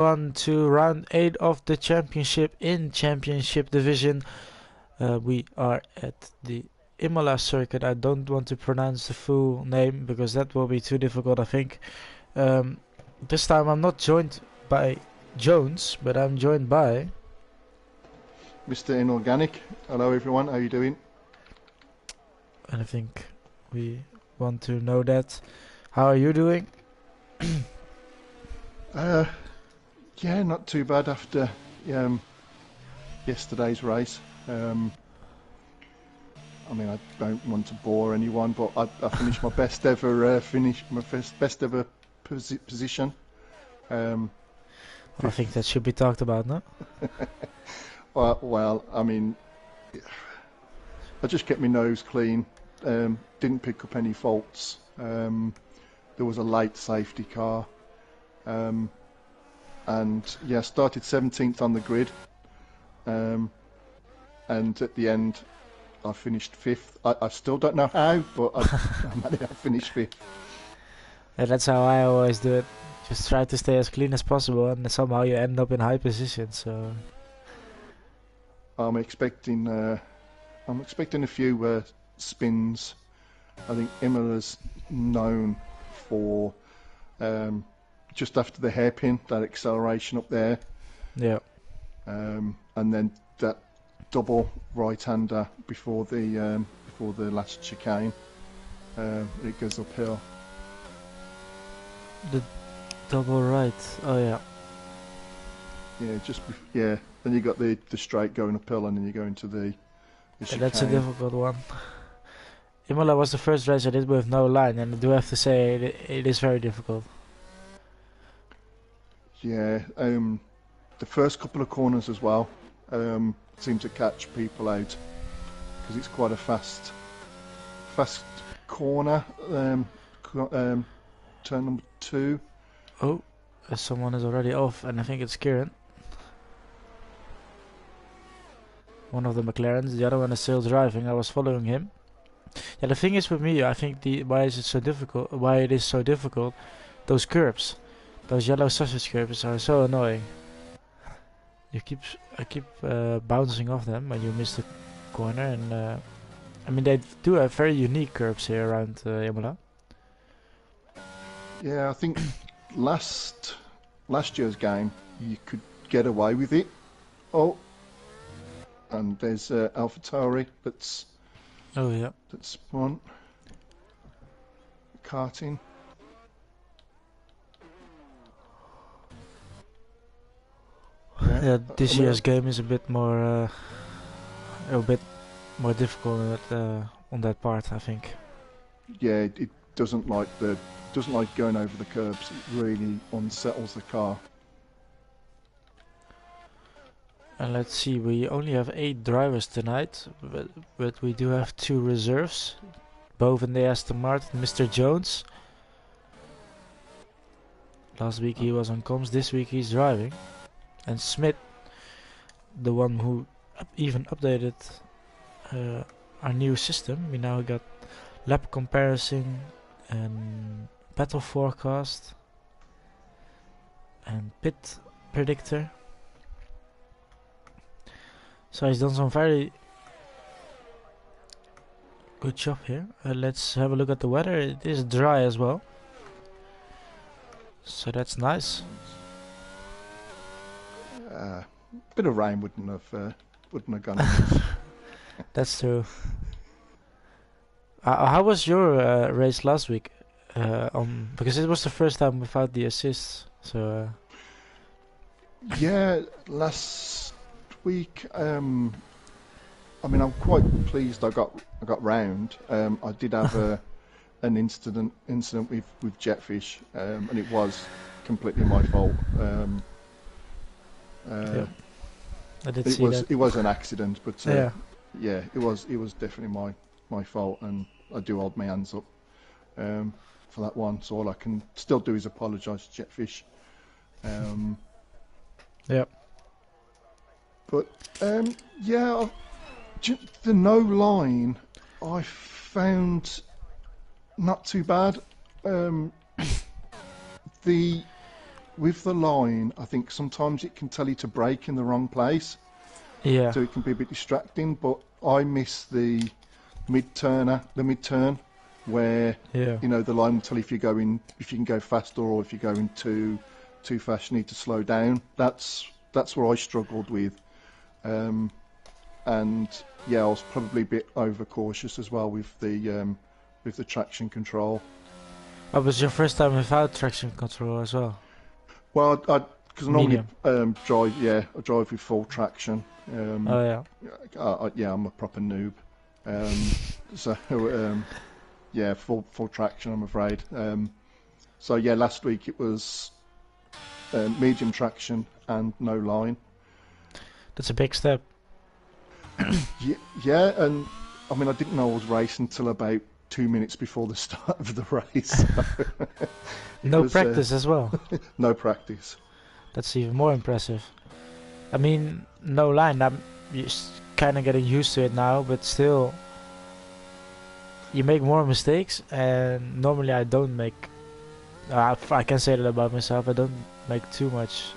On to round 8 of the championship in championship division. We are at the IMOLA circuit. I don't want to pronounce the full name because that will be too difficult, I think. This time I'm not joined by Jones, but I'm joined by Mr. Inorganic. Hello everyone, how are you doing? and I think we want to know that. How are you doing? Yeah, not too bad after yesterday's race. I mean, I don't want to bore anyone, but I finished my best ever best ever position. I think that should be talked about, no? Well, I mean, I just kept my nose clean. Didn't pick up any faults. There was a late safety car. And yeah, started 17th on the grid, and at the end I finished 5th. I still don't know how, but I finished 5th. Yeah, that's how I always do it. Just try to stay as clean as possible, and somehow you end up in high position. So I'm expecting a few spins. I think Imola's known for just after the hairpin, that acceleration up there. yeah. And then that double right-hander before the last chicane. It goes uphill. The double right. Oh yeah. Yeah, Then you got the straight going uphill, and then you go into the chicane. That's a difficult one. Imola was the first race I did with no line, and I do have to say it is very difficult. Yeah, the first couple of corners as well seem to catch people out because it's quite a fast corner. Turn number 2. Oh, someone is already off, and I think it's Kieran. One of the McLarens, the other one is still driving. I was following him. Yeah, the thing is with me, I think why it is so difficult, those curbs. Those yellow sausage curbs are so annoying. I keep bouncing off them when you miss the corner, and I mean they do have very unique curbs here around Imola. Yeah, I think last year's game you could get away with it. Oh, and there's AlphaTauri that's one karting. Yeah, this year's game is a bit more difficult on that part, I think. Yeah, it doesn't like going over the curbs. It really unsettles the car. And let's see, we only have 8 drivers tonight, but we do have 2 reserves, both in the Aston Martin. Mr. Jones. Last week he was on comms, this week he's driving. And Smith, the one who even updated our new system. We now got lap comparison and battle forecast and pit predictor. So he's done some very good job here. Let's have a look at the weather. It is dry as well, so that's nice. Bit of rain wouldn't have gone amiss. That's true. How was your race last week? Because it was the first time without the assists. So yeah, last week. I mean, I'm quite pleased I got round. I did have an incident with Jetfish, and it was completely my fault. yeah. I did see that. It was an accident, but yeah, it was definitely my fault, and I do hold my hands up for that one. So all I can still do is apologise to Jetfish. Yeah. But yeah, the no line I found not too bad. The with the line, I think sometimes it can tell you to brake in the wrong place, Yeah. so it can be a bit distracting. But I miss the mid-turn, where Yeah. the line will tell you if you can go faster, or if you're going too fast, you need to slow down. That's where I struggled with, and yeah, I was probably a bit overcautious as well with the traction control. That was your first time without traction control as well? Well, because I normally Medium. I drive with full traction. Oh yeah. Yeah, I'm a proper noob. So yeah, full traction, I'm afraid. So yeah, last week it was medium traction and no line. That's a big step. Yeah, and I mean I didn't know I was racing until about 2 minutes before the start of the race. So No was, practice as well. no practice. That's even more impressive. I mean, no line. I'm kind of getting used to it now, but still, you make more mistakes. And normally, I don't make. I can say that about myself. I don't make too much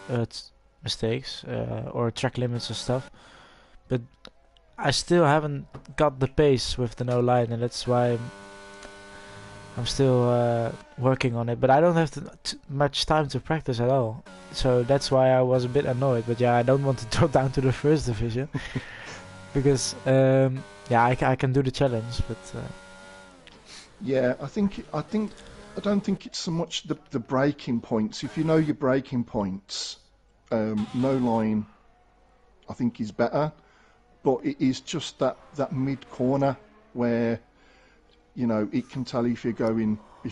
mistakes or track limits and stuff. But I still haven't got the pace with the no line, and that's why I'm still working on it. But I don't have much time to practice at all. So that's why I was a bit annoyed. But yeah, I don't want to drop down to the first division because yeah, I can do the challenge, but Yeah, I don't think it's so much the braking points. If you know your braking points, no line, I think is better. But it is just that mid corner where it can tell you if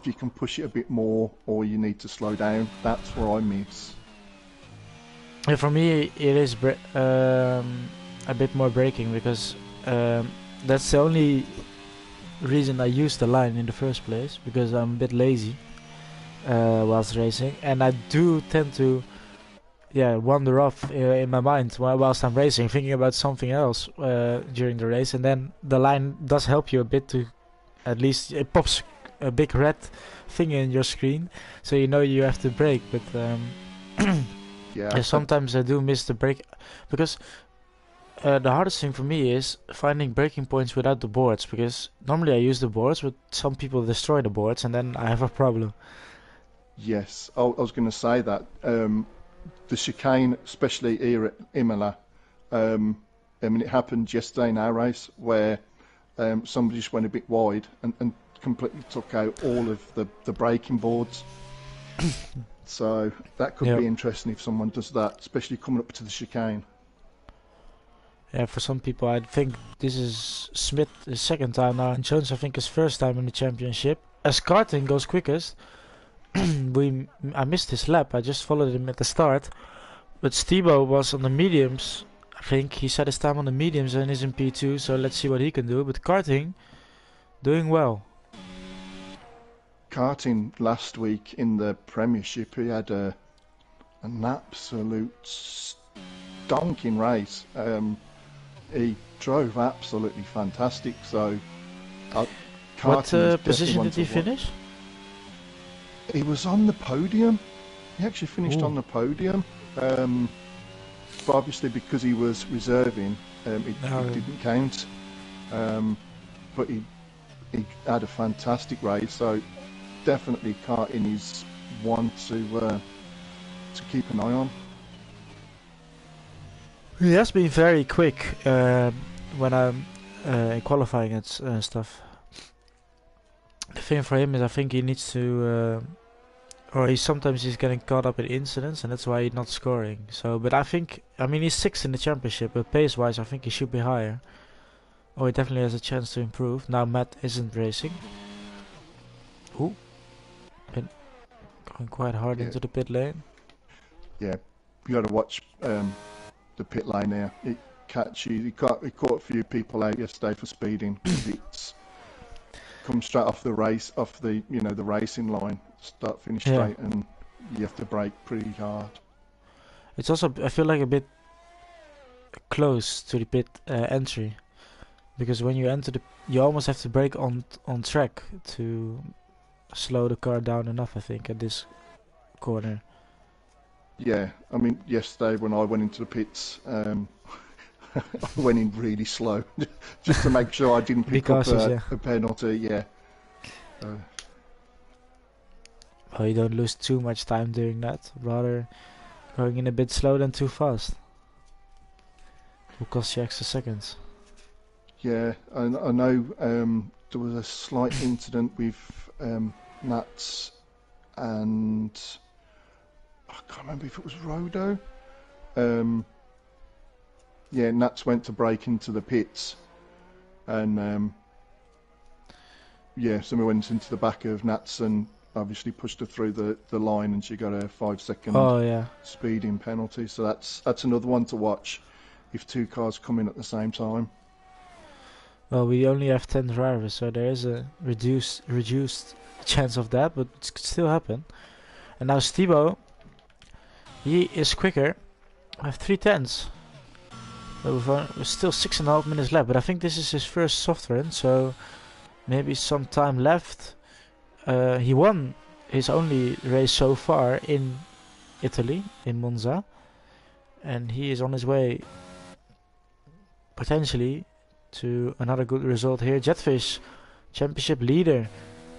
you can push it a bit more or you need to slow down. That's where I miss. yeah, for me it is a bit more braking because that's the only reason I use the line in the first place, because I'm a bit lazy whilst racing, and I do tend to wander off in my mind whilst I'm racing, thinking about something else during the race, and then the line does help you a bit to, at least it pops a big red thing in your screen, so you have to brake. But Yeah, sometimes I do miss the brake because the hardest thing for me is finding braking points without the boards, because normally I use the boards, but some people destroy the boards, and then I have a problem. yes. I was going to say that the chicane, especially here at Imola, I mean, it happened yesterday in our race where somebody just went a bit wide and completely took out all of the braking boards. So that could be interesting if someone does that, especially coming up to the chicane. Yeah, for some people, I think this is Smith's second time now, and Jones, I think, his first time in the championship. As karting goes quickest, I missed his lap. I just followed him at the start, but Stebo was on the mediums. I think he set his time on the mediums and is in P2, so let's see what he can do. But karting, doing well. Karting last week in the Premiership, he had an absolute stonking race. He drove absolutely fantastic. So, What position did he finish? He was on the podium. He actually finished on the podium. But obviously, because he was reserving, it didn't count. But he had a fantastic race. So, definitely karting is one to keep an eye on. He has been very quick when I'm in qualifying and stuff. The thing for him is I think he needs to, or sometimes he's getting caught up in incidents, and that's why he's not scoring. So, but I mean, he's 6th in the championship, but pace-wise, I think he should be higher. Oh, he definitely has a chance to improve. Now Matt isn't racing. Ooh, been going quite hard into the pit lane. Yeah, you got to watch the pit lane there. It catchy. He caught a few people out yesterday for speeding. It's come straight off the the racing line, start finish straight, and you have to brake pretty hard. It's also, I feel like, a bit close to the pit entry, because when you enter you almost have to brake on track to slow the car down enough, I think, at this corner. Yeah, I mean, yesterday when I went into the pits, I went in really slow just to make sure I didn't pick up Because yeah. a penalty. Yeah. Well, you don't lose too much time doing that. Rather going in a bit slow than too fast. Will cost you extra seconds. Yeah, I know there was a slight incident with Nats and I can't remember if it was Rodo. Yeah, Nats went to break into the pits and yeah, somebody went into the back of Nats and obviously pushed her through the line and she got a 5-second Yeah. speeding penalty. So that's another one to watch if two cars come in at the same time. Well, we only have 10 drivers, so there is a reduced chance of that, but it could still happen. And now Stibo, he is quicker. I have 3 tenths. We've still 6.5 minutes left, but I think this is his first soft run, so maybe some time left. He won his only race so far in Italy, in Monza, and he is on his way potentially to another good result here. Jetfish, championship leader,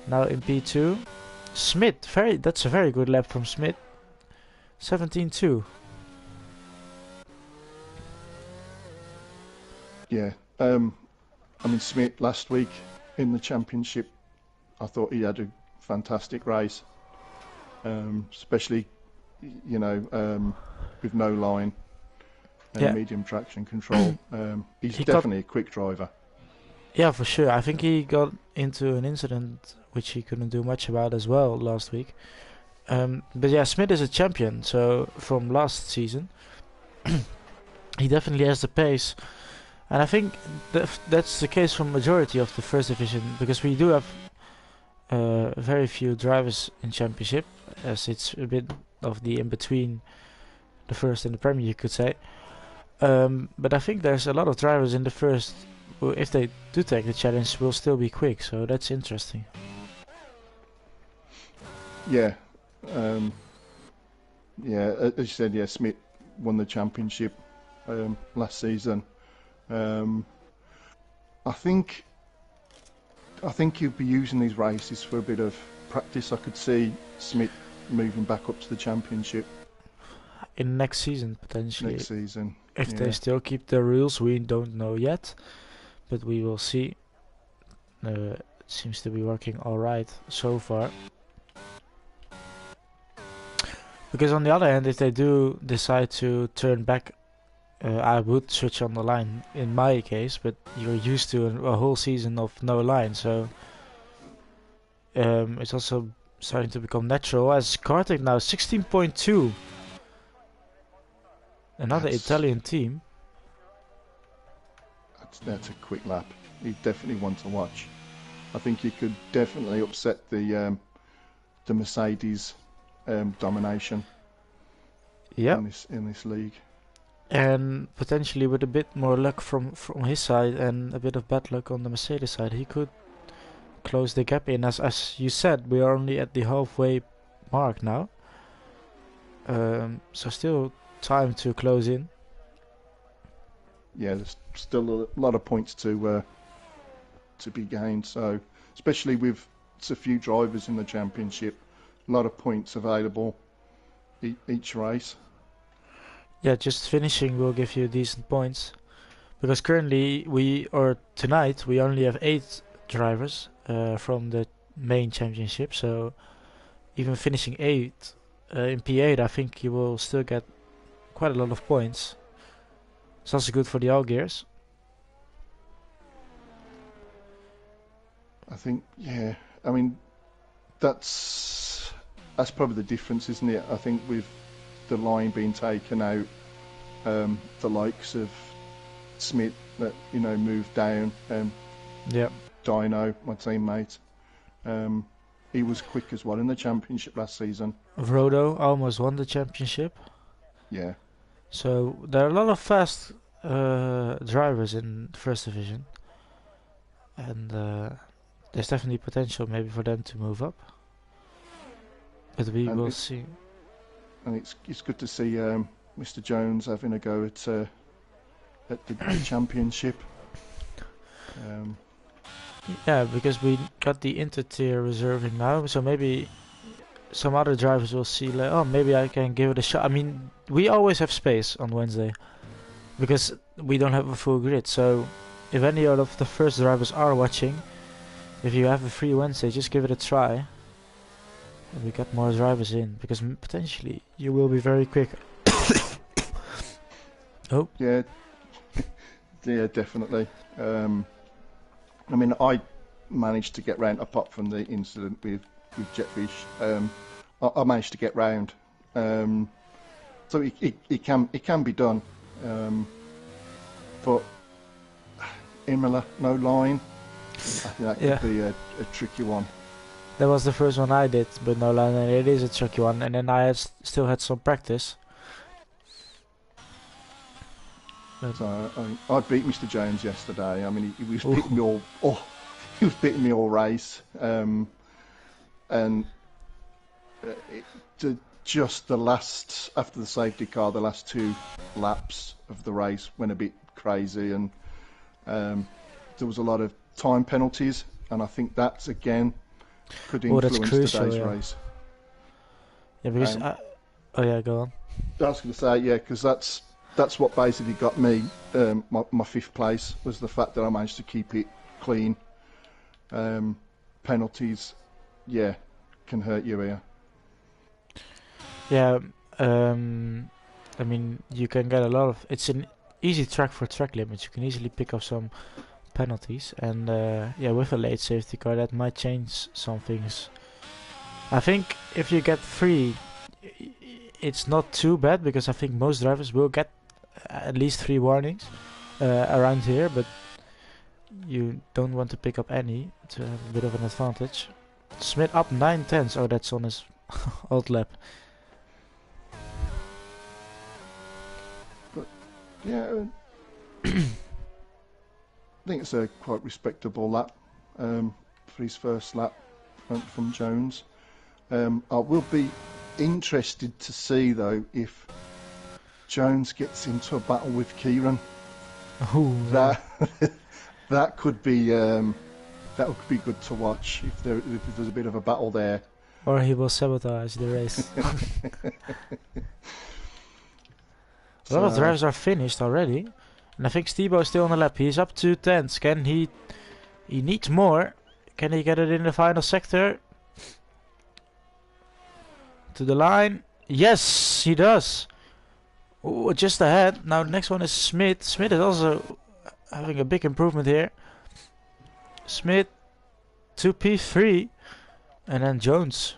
now in P2. Smith, that's a very good lap from Smith. 17.2. Yeah, I mean Smith last week in the championship, I thought he had a fantastic race, especially with no line and medium traction control. He's definitely a quick driver. Yeah, for sure. I think he got into an incident which he couldn't do much about as well last week. But yeah, Smith is a champion, so from last season. He definitely has the pace. And I think that's the case for majority of the first division, because we do have very few drivers in championship, as it's a bit of the in-between the first and the Premier, you could say. But I think there's a lot of drivers in the first who, if they do take the challenge, will still be quick, so that's interesting. Yeah. Yeah, as you said, yeah, Smith won the championship last season. I think he'll be using these races for a bit of practice. I could see Smith moving back up to the championship in next season, potentially. Next season. If they still keep the rules, we don't know yet, but we will see. It seems to be working alright so far. Because on the other hand, if they do decide to turn back, I would switch on the line in my case, but you're used to a whole season of no line, so it's also starting to become natural. As Kartik now 16.2, another Italian team. That's a quick lap. He's definitely one to watch. I think he could definitely upset the Mercedes domination. In this league. And potentially with a bit more luck from his side and a bit of bad luck on the Mercedes side, he could close the gap in. As you said, we are only at the halfway mark now. So still time to close in. Yeah, there's still a lot of points to be gained. So especially with so few drivers in the championship, a lot of points available each race. Yeah, just finishing will give you decent points, because currently tonight we only have 8 drivers from the main championship. So even finishing 8 in P8, I think you will still get quite a lot of points. It's also good for the all gears. I think, yeah. I mean, that's probably the difference, isn't it? I think with the line being taken out, the likes of Smith that moved down. Dino, my teammate, he was quick as well in the championship last season. Rodo almost won the championship. Yeah. So there are a lot of fast drivers in the first division, and there's definitely potential maybe for them to move up. But we will see. and it's good to see Mr. Jones having a go at the championship. Yeah, because we got the inter-tier reserving now, so maybe some other drivers will see like, oh, maybe I can give it a shot. I mean, we always have space on Wednesday because we don't have a full grid. So if any of the first drivers are watching, if you have a free Wednesday, just give it a try. And we get more drivers in because potentially you will be very quick. Oh. Yeah, yeah, definitely. I mean, I managed to get round, apart from the incident with Jetfish. I managed to get round, so it can be done. But IMOLA, no line. I think that could be a tricky one. That was the first one I did, but no line, and it is a tricky one. And then I still had some practice. So I beat Mr. Jones yesterday. I mean, he was beating me all. He was beating me all race, and just the last, after the safety car, the last 2 laps of the race went a bit crazy, and there was a lot of time penalties, and I think that's again could influence today's race. Yeah, because oh yeah, go on. I was going to say, yeah, because that's what basically got me my 5th place, was the fact that I managed to keep it clean. Penalties, yeah, can hurt you here. Yeah, I mean, you can get a lot of. It's an easy track for track limits. You can easily pick up some penalties, and yeah, with a late safety car, that might change some things. I think if you get 3, it's not too bad, because I think most drivers will get at least 3 warnings around here, but you don't want to pick up any to have a bit of an advantage. Smith up 9/10. Oh, that's on his old lap. But yeah, I think it's a quite respectable lap for his first lap from Jones. I will be interested to see though if Jones gets into a battle with Kieran. Ooh, that could be good to watch if there's a bit of a battle there. Or he will sabotage the race. A lot of drivers are finished already, and I think Stebo is still on the lap. He's up 2/10. Can he? He needs more. Can he get it in the final sector? To the line. Yes, he does. Ooh, just ahead. Now the next one is Smith. Smith is also having a big improvement here. Smith to P3, and then Jones.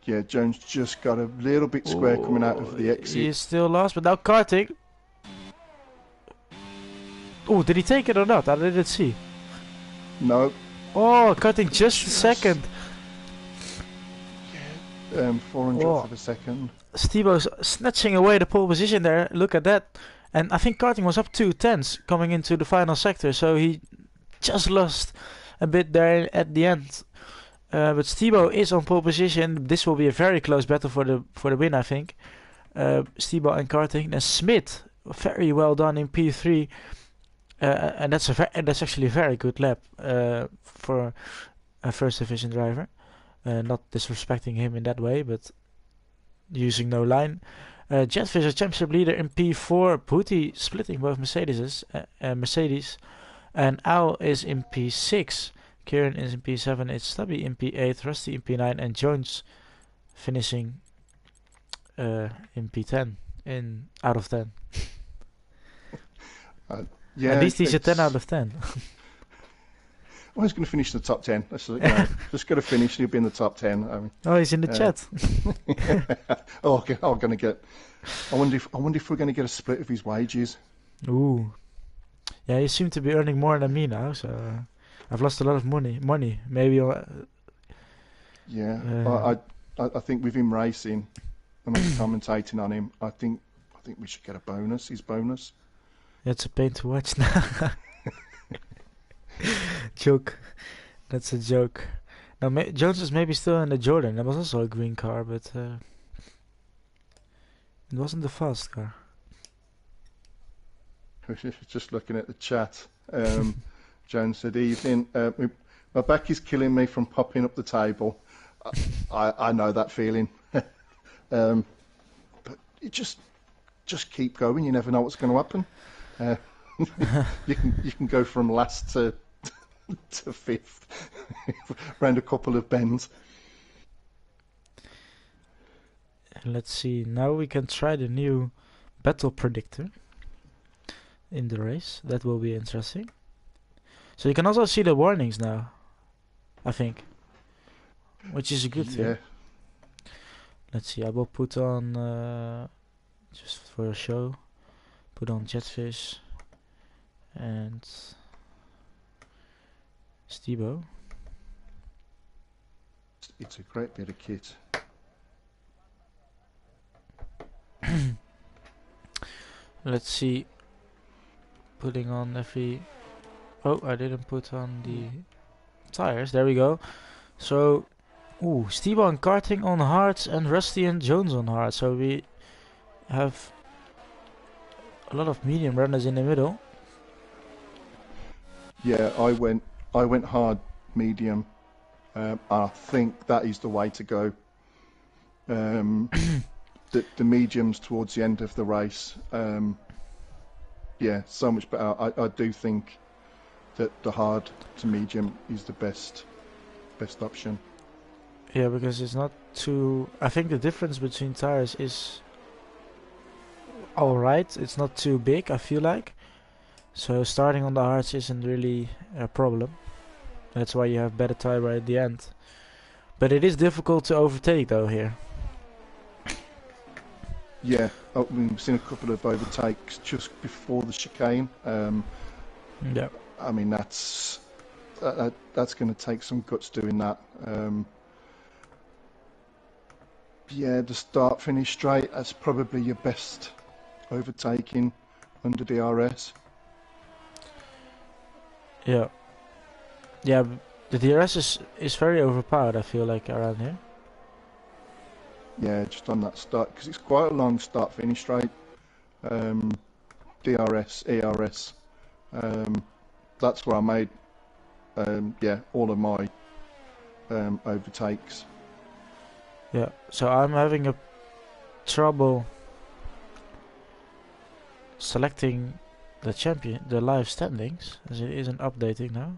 Yeah, Jones just got a little bit square coming out of the exit. He is still lost, but now karting. Oh, did he take it or not? I didn't see. No. Oh, karting just a second. 400 for the second. Stebo's snatching away the pole position there. Look at that. And I think karting was up 2/10 coming into the final sector, so he just lost a bit there at the end. But Stebo is on pole position. This will be a very close battle for the win, I think. Stebo and karting. Then Smith, very well done in P3, and that's actually a very good lap for a first division driver. Not disrespecting him in that way, but using no line. Jetfish, a championship leader in P4. Booty splitting both Mercedes, and Owl is in P6. Kieran is in P7. It's Stubby in P8. Rusty in P9, and Jones finishing in P10 out of 10. Yeah, at least he's a 10 out of 10. Well, he's going to finish in the top 10. Just got to finish. He'll be in the top 10. I mean, oh, he's in the chat. Okay. I'm going to get. I wonder if we're going to get a split of his wages. Ooh, yeah. You seem to be earning more than me now, so I've lost a lot of money. Maybe. Yeah, I think with him racing and I'm commentating on him, I think we should get a bonus. His bonus. It's a pain to watch now. Joke. That's a joke. Now Jones is maybe still in the Jordan. That was also a green car, but It wasn't the fast car. Just looking at the chat. Joan said, evening. My back is killing me from popping up the table. I know that feeling. But you just keep going. You never know what's going to happen. You can go from last to fifth round a couple of bends. Let's see. Now we can try the new battle predictor in the race. That will be interesting. So you can also see the warnings now, I think, which is a good thing. Let's see. I will put on just for a show. Put on Jetfish and Stebo. It's a great bit of kit. Let's see. Putting on every... Oh, I didn't put on the tires. There we go. So, Stebo and Karting on hards and Rusty and Jones on hard. So we have a lot of medium runners in the middle. Yeah, I went hard medium. I think that is the way to go. The mediums towards the end of the race. Yeah, so much better. I do think that the hard to medium is the best option. Yeah, because it's not too... I think the difference between tires is alright. It's not too big, I feel like. So starting on the hards isn't really a problem. That's why you have better tire right at the end. But it is difficult to overtake though here. Yeah, we've seen a couple of overtakes just before the chicane. Yeah. I mean, that's going to take some guts doing that. Yeah, the start-finish straight, that's probably your best overtaking under DRS. Yeah. Yeah, the DRS is very overpowered, I feel like, around here. Yeah, just on that start, because it's quite a long start-finish straight. DRS, ERS. That's where I made, all of my overtakes. Yeah, so I'm having a trouble selecting the live standings, as it isn't updating now.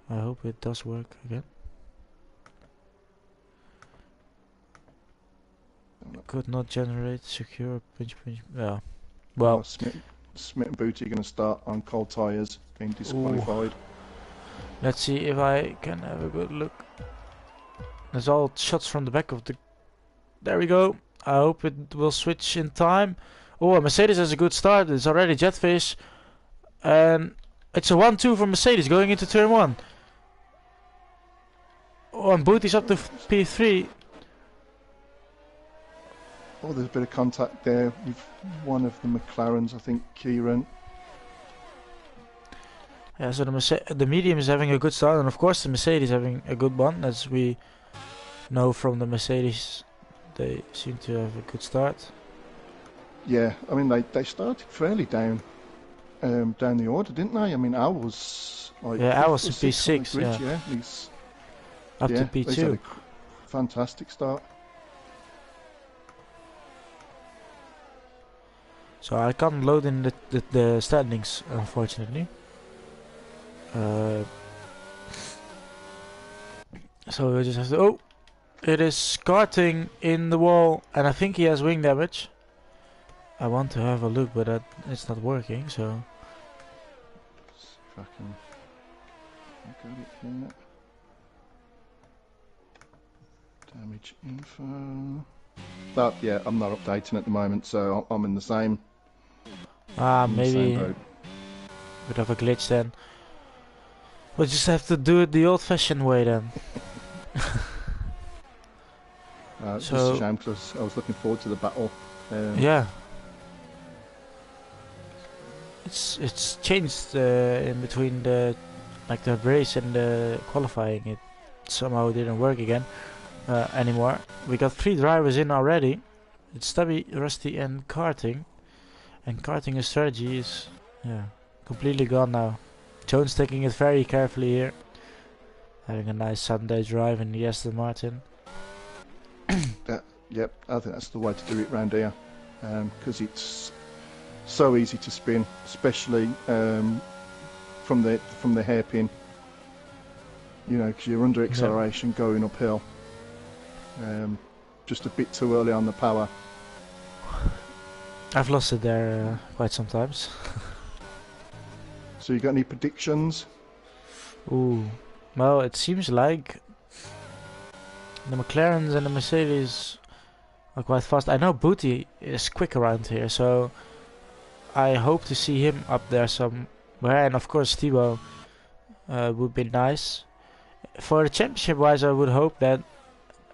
I hope it does work again. Could not generate secure pinch. Yeah. Well, Smith and Booty are going to start on cold tyres, being disqualified. Let's see if I can have a good look. There's all shots from the back of the... There we go. I hope it will switch in time. Oh, Mercedes has a good start. It's already Jetfish. And it's a 1-2 for Mercedes going into turn 1. Oh, and Booty's up to P3. Oh, there's a bit of contact there with one of the McLarens, I think, Kieran. Yeah, so the medium is having a good start, and of course the Mercedes having a good one, as we know from the Mercedes. They seem to have a good start. Yeah, I mean they started fairly down the order, didn't they? I mean, Al was like Al was P6, grid, yeah. He's up to P2. He's had a fantastic start. So I can't load in the standings, unfortunately. So we just have to... Oh! It is Karting in the wall, and I think he has wing damage. I want to have a look, but it's not working, so... Let's see if I can get it here. Damage info... yeah, I'm not updating at the moment, so I'm in the same... maybe a bit of a glitch then. We'll just have to do it the old-fashioned way then. It's a shame because I was looking forward to the battle. Yeah. It's changed in between the race and the qualifying. It somehow didn't work again anymore. We got 3 drivers in already. It's Stubby, Rusty, and karting. And karting strategy is completely gone now. Jones taking it very carefully here. Having a nice Sunday drive in the Aston Martin. Yep, I think that's the way to do it round here, because it's so easy to spin, especially from the hairpin. You know, because you're under acceleration going uphill. Just a bit too early on the power. I've lost it there quite sometimes. So you got any predictions? Ooh, well, it seems like the McLarens and the Mercedes are quite fast. I know Booty is quick around here, so I hope to see him up there somewhere. And of course, Thibaut would be nice. For the championship-wise, I would hope that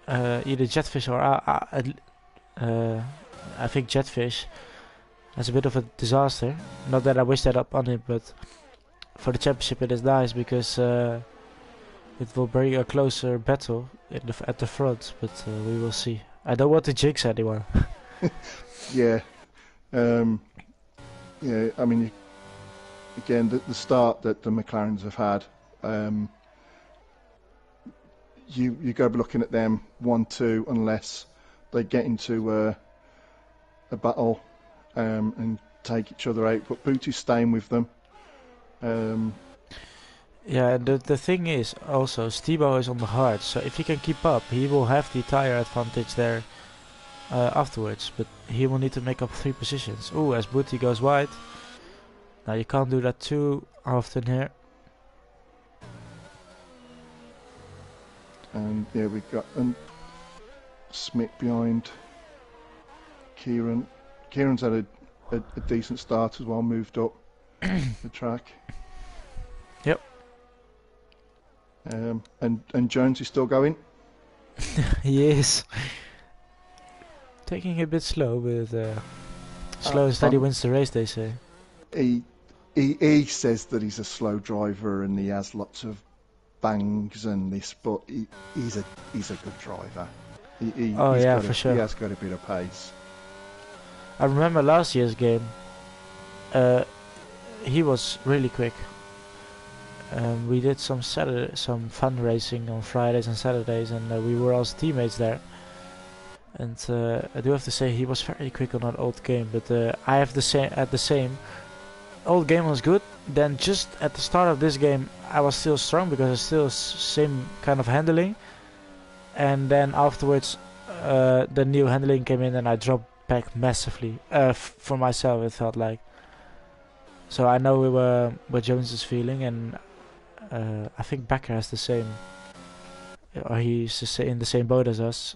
either Jetfish or I think Jetfish has a bit of a disaster. Not that I wish that up on him, but for the championship it is nice because it will bring a closer battle at the front. But we will see. I don't want to jinx anyone. Yeah. Yeah, I mean, again, the start that the McLarens have had, you go be looking at them 1-2 unless they get into a battle and take each other out. But Booty's staying with them. Yeah, the thing is also Thibaut is on the hard, so if he can keep up, he will have the tire advantage there afterwards. But he will need to make up 3 positions. Ooh, as Booty goes wide. Now you can't do that too often here. And yeah, we've got Smith behind Kieran. Kieran's had a decent start as well, moved up the track. Yep. And Jones is still going. He is. Taking it a bit slow, but slow and steady wins the race, they say. He says that he's a slow driver and he has lots of bangs and this, but he's a good driver. For sure. He has got a bit of pace. I remember last year's game. He was really quick. We did some fun racing on Fridays and Saturdays, and we were all teammates there. And I do have to say he was very quick on that old game. But I have the same. Old game was good. Then just at the start of this game, I was still strong because I still same kind of handling. And then afterwards, the new handling came in, and I dropped back massively. For myself, it felt like. So I know what Jones is feeling, and I think Becker has the same, or he's in the same boat as us.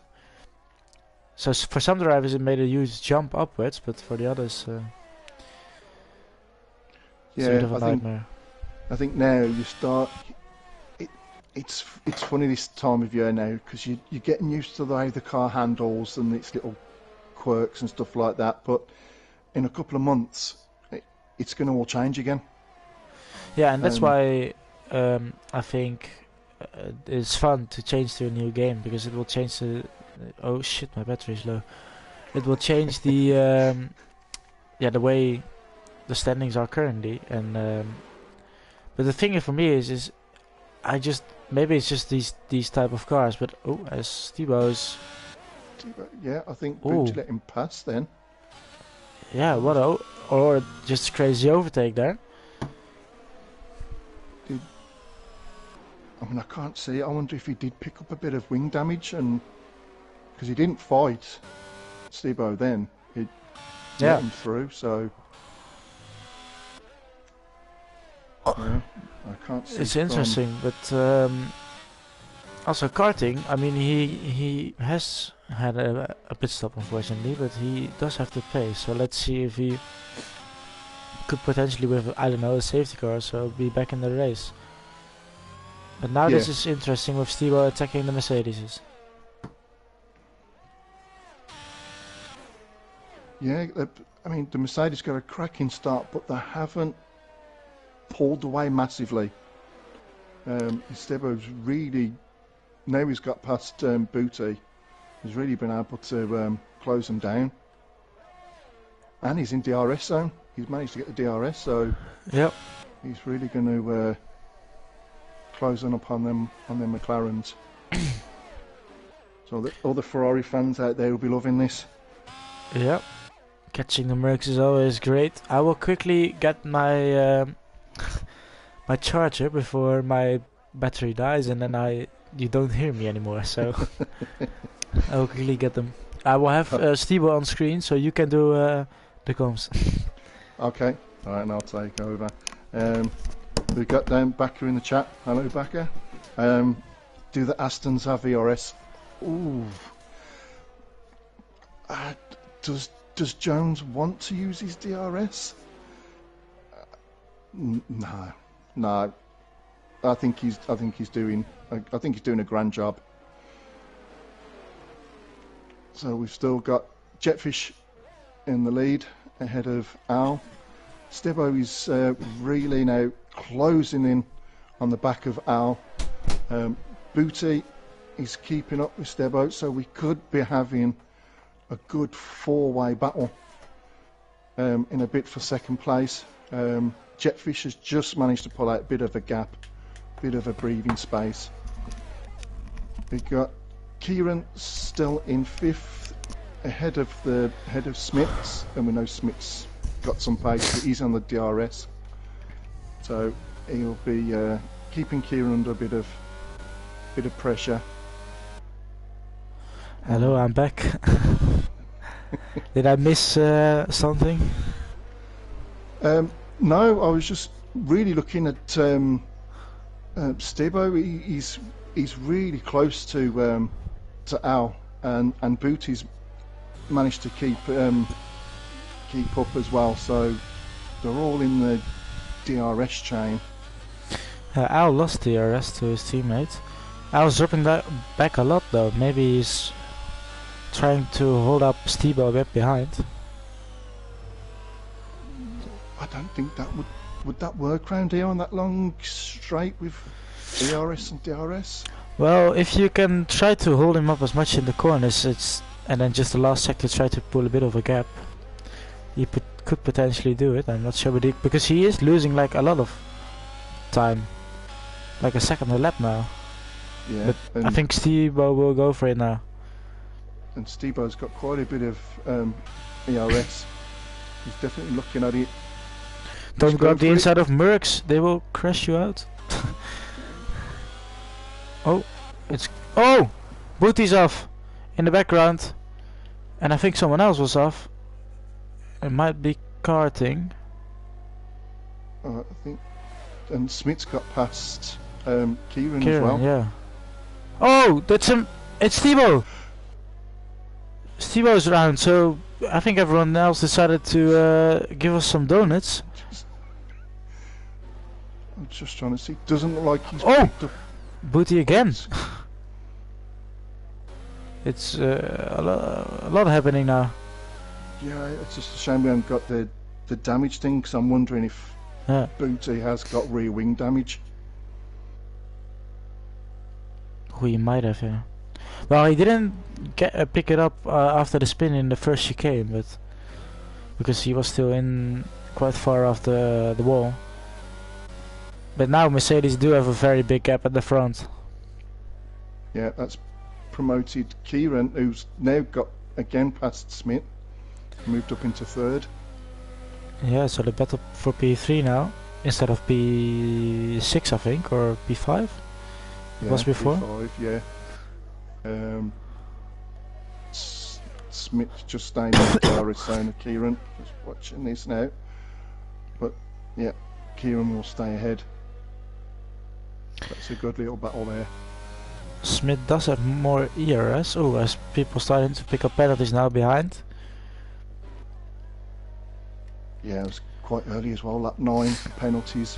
So for some drivers it made a huge jump upwards, but for the others, it's a bit of a nightmare. I think now you start. It's funny this time of year now because you're getting used to the way the car handles and its little quirks and stuff like that. But in a couple of months, it's going to all change again. Yeah, and that's why I think it's fun to change to a new game because it will change the. Oh shit, my battery is low. It will change the the way the standings are currently, and but the thing for me is I just maybe it's just these type of cars, but as Thibaut's. Yeah, I think Booty let him pass then. Yeah, what or just crazy overtake there. I mean, I can't see. I wonder if he did pick up a bit of wing damage, and because he didn't fight Thibaut then, he let him through. So yeah, I can't see. It's interesting, but also karting. I mean, he has had a pit stop unfortunately, but he does have to pay. So let's see if he could potentially, with I don't know, a safety car, so be back in the race. But now this is interesting with Thibaut attacking the Mercedes. Yeah, I mean, the Mercedes got a cracking start, but they haven't pulled away massively. Thibaut's really, now he's got past Booty, He's really been able to close them down. And he's in DRS zone. He's managed to get the DRS, so Yep. he's really going to close on up on them McLarens. So all the Ferrari fans out there will be loving this. Yep. Catching the Mercs is always great. I will quickly get my my charger before my battery dies, and then you don't hear me anymore. So I will quickly get them. I will have Steve on screen, so you can do the comms. Okay, all right, and I'll take over. We've got Backer in the chat. Hello, Backer. Do the Astons have ERS? Ooh. Does Jones want to use his DRS? No. I think he's doing a grand job. So we've still got Jetfish in the lead ahead of Al. Stebo is really now closing in on the back of Al. Booty is keeping up with Stebo, so we could be having a good four-way battle in a bit for second place. Jetfish has just managed to pull out a bit of a gap, bit of a breathing space. We've got Kieran still in fifth, ahead of Smits, and we know Smits got some pace, but he's on the DRS, so he'll be keeping Kieran under a bit of pressure. Hello, I'm back. Did I miss something? No, I was just really looking at Stebo. He's really close to Al, and Booty's managed to keep up as well. So they're all in the DRS chain. Al lost DRS to his teammate. Al's dropping that back a lot though. Maybe he's trying to hold up Stebo a bit behind. I don't think that would that work round here on that long straight with ERS and DRS. Well, if you can try to hold him up as much in the corners, and then just the last sector try to pull a bit of a gap, he could potentially do it. I'm not sure, but because he is losing like a lot of time, like a second a lap now. Yeah, but I think Stebo will go for it now. And Stebo's got quite a bit of ERS. He's definitely looking at it. Don't grab the inside of MERCs, they will crash you out. Oh! Booty's off in the background, and I think someone else was off. It might be karting. I think, and Smith's got past Kieran as well. Yeah. Oh, that's him! It's Stebo. Stebo's around, so I think everyone else decided to give us some donuts. I'm just trying to see. Doesn't look like he's picked up. Booty again. It's a lot happening now. Yeah, it's just a shame we haven't got the damage thing, because I'm wondering if Booty has got rear wing damage. He might have, yeah. Well, he didn't pick it up after the spin in the first chicane, but because he was still in quite far off the wall. But now Mercedes do have a very big gap at the front. Yeah, that's promoted Kieran, who's now got again past Smith, moved up into third. Yeah, so the battle for P3 now, instead of P6 I think, or P5? It was before? P5, yeah. Smith just staying in the DRS zone of Kieran, just watching this now. But yeah, Kieran will stay ahead. That's a good little battle there. Smith does have more ERS. Oh, as people starting to pick up penalties now behind. Yeah, it was quite early as well, lap 9 penalties.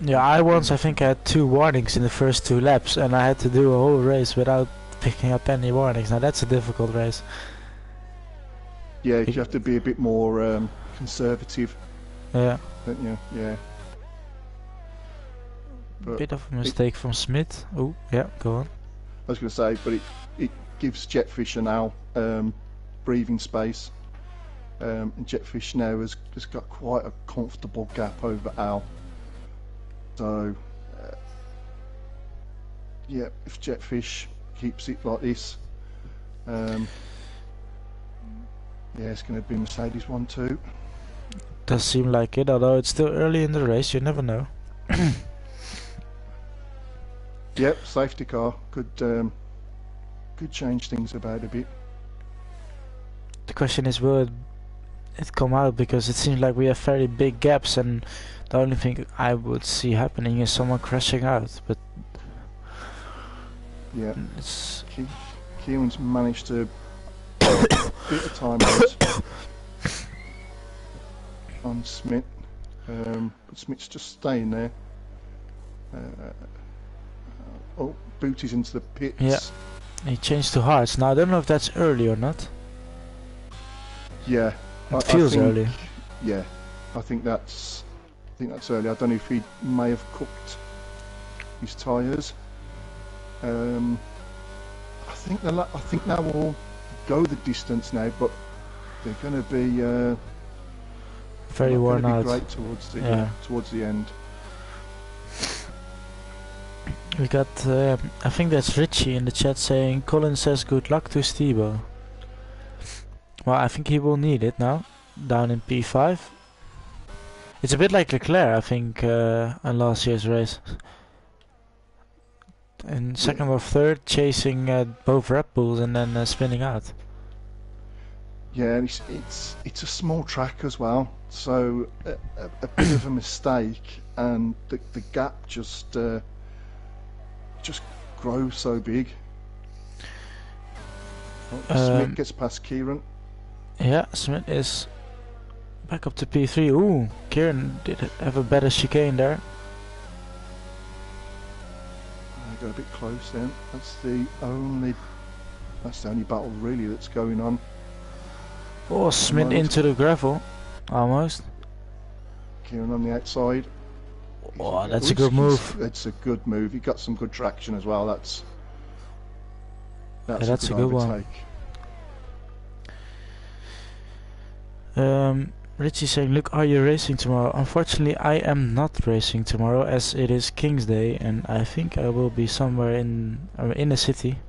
Yeah, I think I had 2 warnings in the first 2 laps, and I had to do a whole race without picking up any warnings. Now that's a difficult race. Yeah, you have to be a bit more conservative. Yeah. Don't you? Yeah. Bit of a mistake from Smith. Oh, yeah, go on. was going to say, but it gives Jetfish and Al breathing space. And Jetfish now has got quite a comfortable gap over Al. So, yeah, if Jetfish keeps it like this, yeah, it's going to be Mercedes 1-2. Does seem like it, although it's still early in the race, you never know. Yep, safety car could change things about a bit. The question is, will it come out, because it seems like we have very big gaps, and the only thing I would see happening is someone crashing out. But yeah, it's Kieran's managed to bit of time out on Smith, but Smith's just staying there. Oh, Booty's into the pits. Yeah, he changed to hards. Now I don't know if that's early or not. Yeah, It feels think, early. Yeah, I think that's early. I don't know if he may have cooked his tyres. I think that will go the distance now, but they're going to be Very worn out. Great towards the end. We got, I think that's Richie in the chat saying, Colin says good luck to Stebo. Well, I think he will need it now, down in P5. It's a bit like Leclerc, I think, in last year's race. In second or third, chasing both Red Bulls and then spinning out. Yeah, and it's a small track as well, so a bit of a mistake, and the gap just grows so big. Smith gets past Kieran. Yeah, Smith is back up to P3. Ooh, Kieran did have a better chicane there. I got a bit close then. That's the only battle really that's going on. Oh, Smith into the gravel, almost. Kieran on the outside. Oh, that's a good move. It's a good move. He got some good traction as well. That's a good one. Richie saying, look, are you racing tomorrow? Unfortunately, I am not racing tomorrow, as it is King's Day, and I think I will be somewhere in the city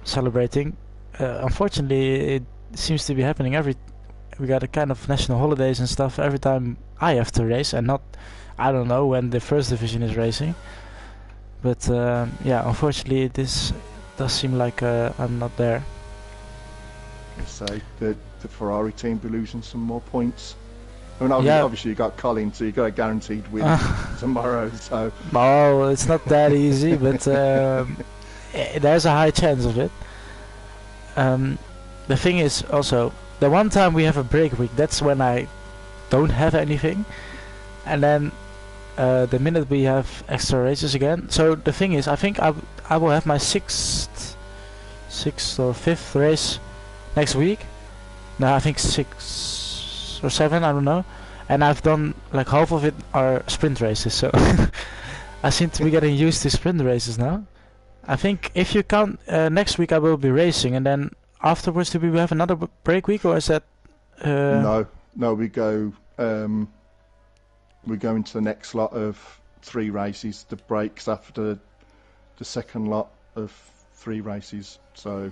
celebrating. Unfortunately, it seems to be happening we got a kind of national holidays and stuff every time I have to race, and I don't know when the first division is racing. But yeah, unfortunately, this does seem like I'm not there. Say the Ferrari team be losing some more points. I mean, obviously you got Colin, so you got a guaranteed win tomorrow. So no, it's not that easy, but there's a high chance of it. The thing is also, the one time we have a break week, that's when I don't have anything, and then the minute we have extra races again. So the thing is, I think I will have my sixth or fifth race next week. No, I think 6 or 7, I don't know. And I've done like half of it are sprint races, so I seem to be getting used to sprint races now. I think if you count next week I will be racing, and then afterwards do we have another break week, or is that No, we go into the next lot of 3 races, the breaks after the second lot of 3 races. So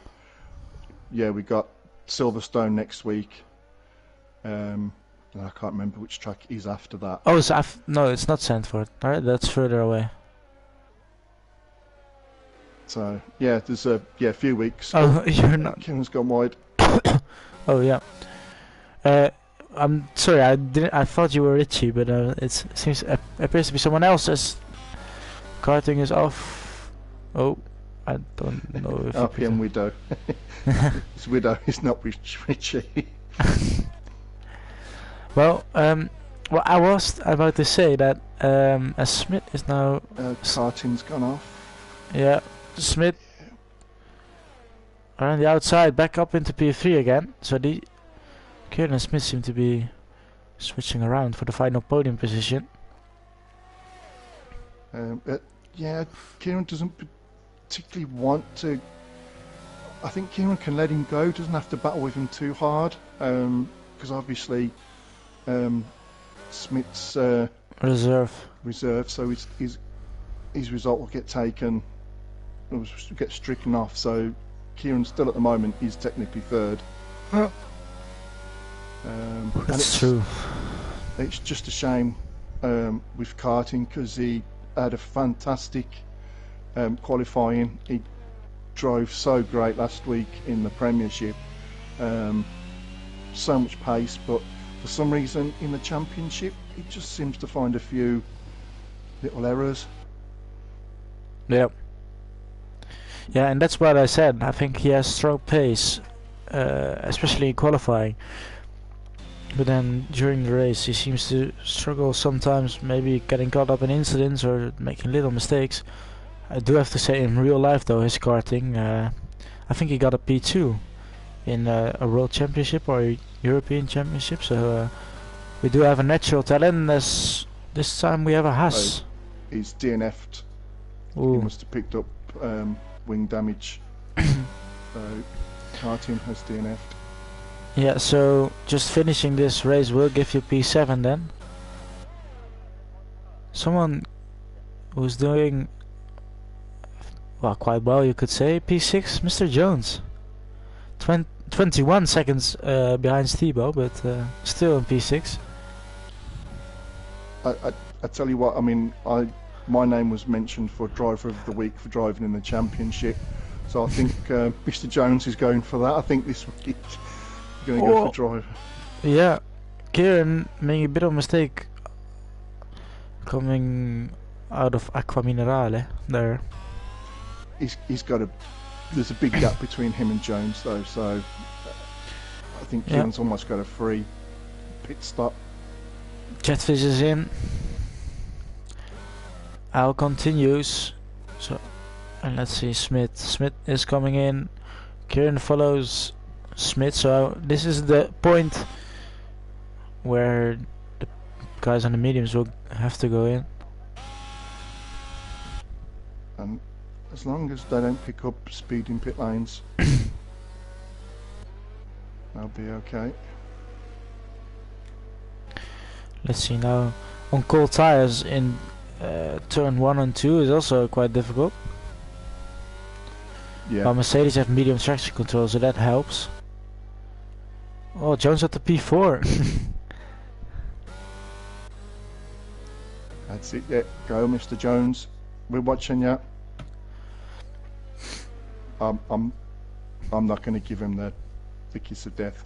yeah, we got Silverstone next week. I can't remember which track is after that. Oh, so no, it's not Sandford. Alright, that's further away. So yeah, there's a few weeks. Oh, you're not. Kieran's gone wide. Oh yeah. I'm sorry, I thought you were Richie, but it appears to be someone else as karting is off. Oh, I don't know if RPM Widow. It's Widow, it's not Richie. Well, I was about to say that as Smith is now karting's gone off. Yeah, Smith around the outside, back up into P3 again. So Kieran and Smith seem to be switching around for the final podium position. Yeah, Kieran doesn't particularly want to. I think Kieran can let him go. Doesn't have to battle with him too hard, because obviously Smith's reserve, so his result will get taken, will get stricken off. So Kieran still at the moment is technically third. That's true. It's just a shame with karting, because he had a fantastic qualifying. He drove so great last week in the Premiership, so much pace, but for some reason in the Championship he just seems to find a few little errors. Yeah, and that's what I said. I think he has strong pace, especially in qualifying, but then during the race he seems to struggle sometimes, maybe getting caught up in incidents or making little mistakes. I do have to say, in real life though, his karting, I think he got a P2 in a World Championship or a European Championship, so we do have a natural talent. As this time we have a Haas. He's DNF'd. Ooh. He must have picked up wing damage. So karting has DNF'd. Yeah, so just finishing this race will give you P7 then. Someone who's doing, well, quite well, you could say, P6, Mr. Jones. 21 seconds behind Stebo, but still in P6. I tell you what, I mean, my name was mentioned for driver of the week for driving in the Championship, so I think Mr. Jones is going for that. I think this week he's going to go for driver. Yeah, Kieran made a bit of a mistake coming out of Aqua Minerale there. He's got there's a big gap between him and Jones though, so I think Kieran's almost got a free pit stop. Jetfish is in. Al continues. So, and let's see, Smith. Smith is coming in. Kieran follows Smith. So this is the point where the guys on the mediums will have to go in. And as long as they don't pick up speed in pit lanes, they'll be okay. Let's see now. On cold tires in turn 1 and 2 is also quite difficult. Yeah. But Mercedes have medium traction control, so that helps. Oh, Jones at the P4. That's it. Yeah, go, Mr. Jones. We're watching you. I'm not going to give him the kiss of death.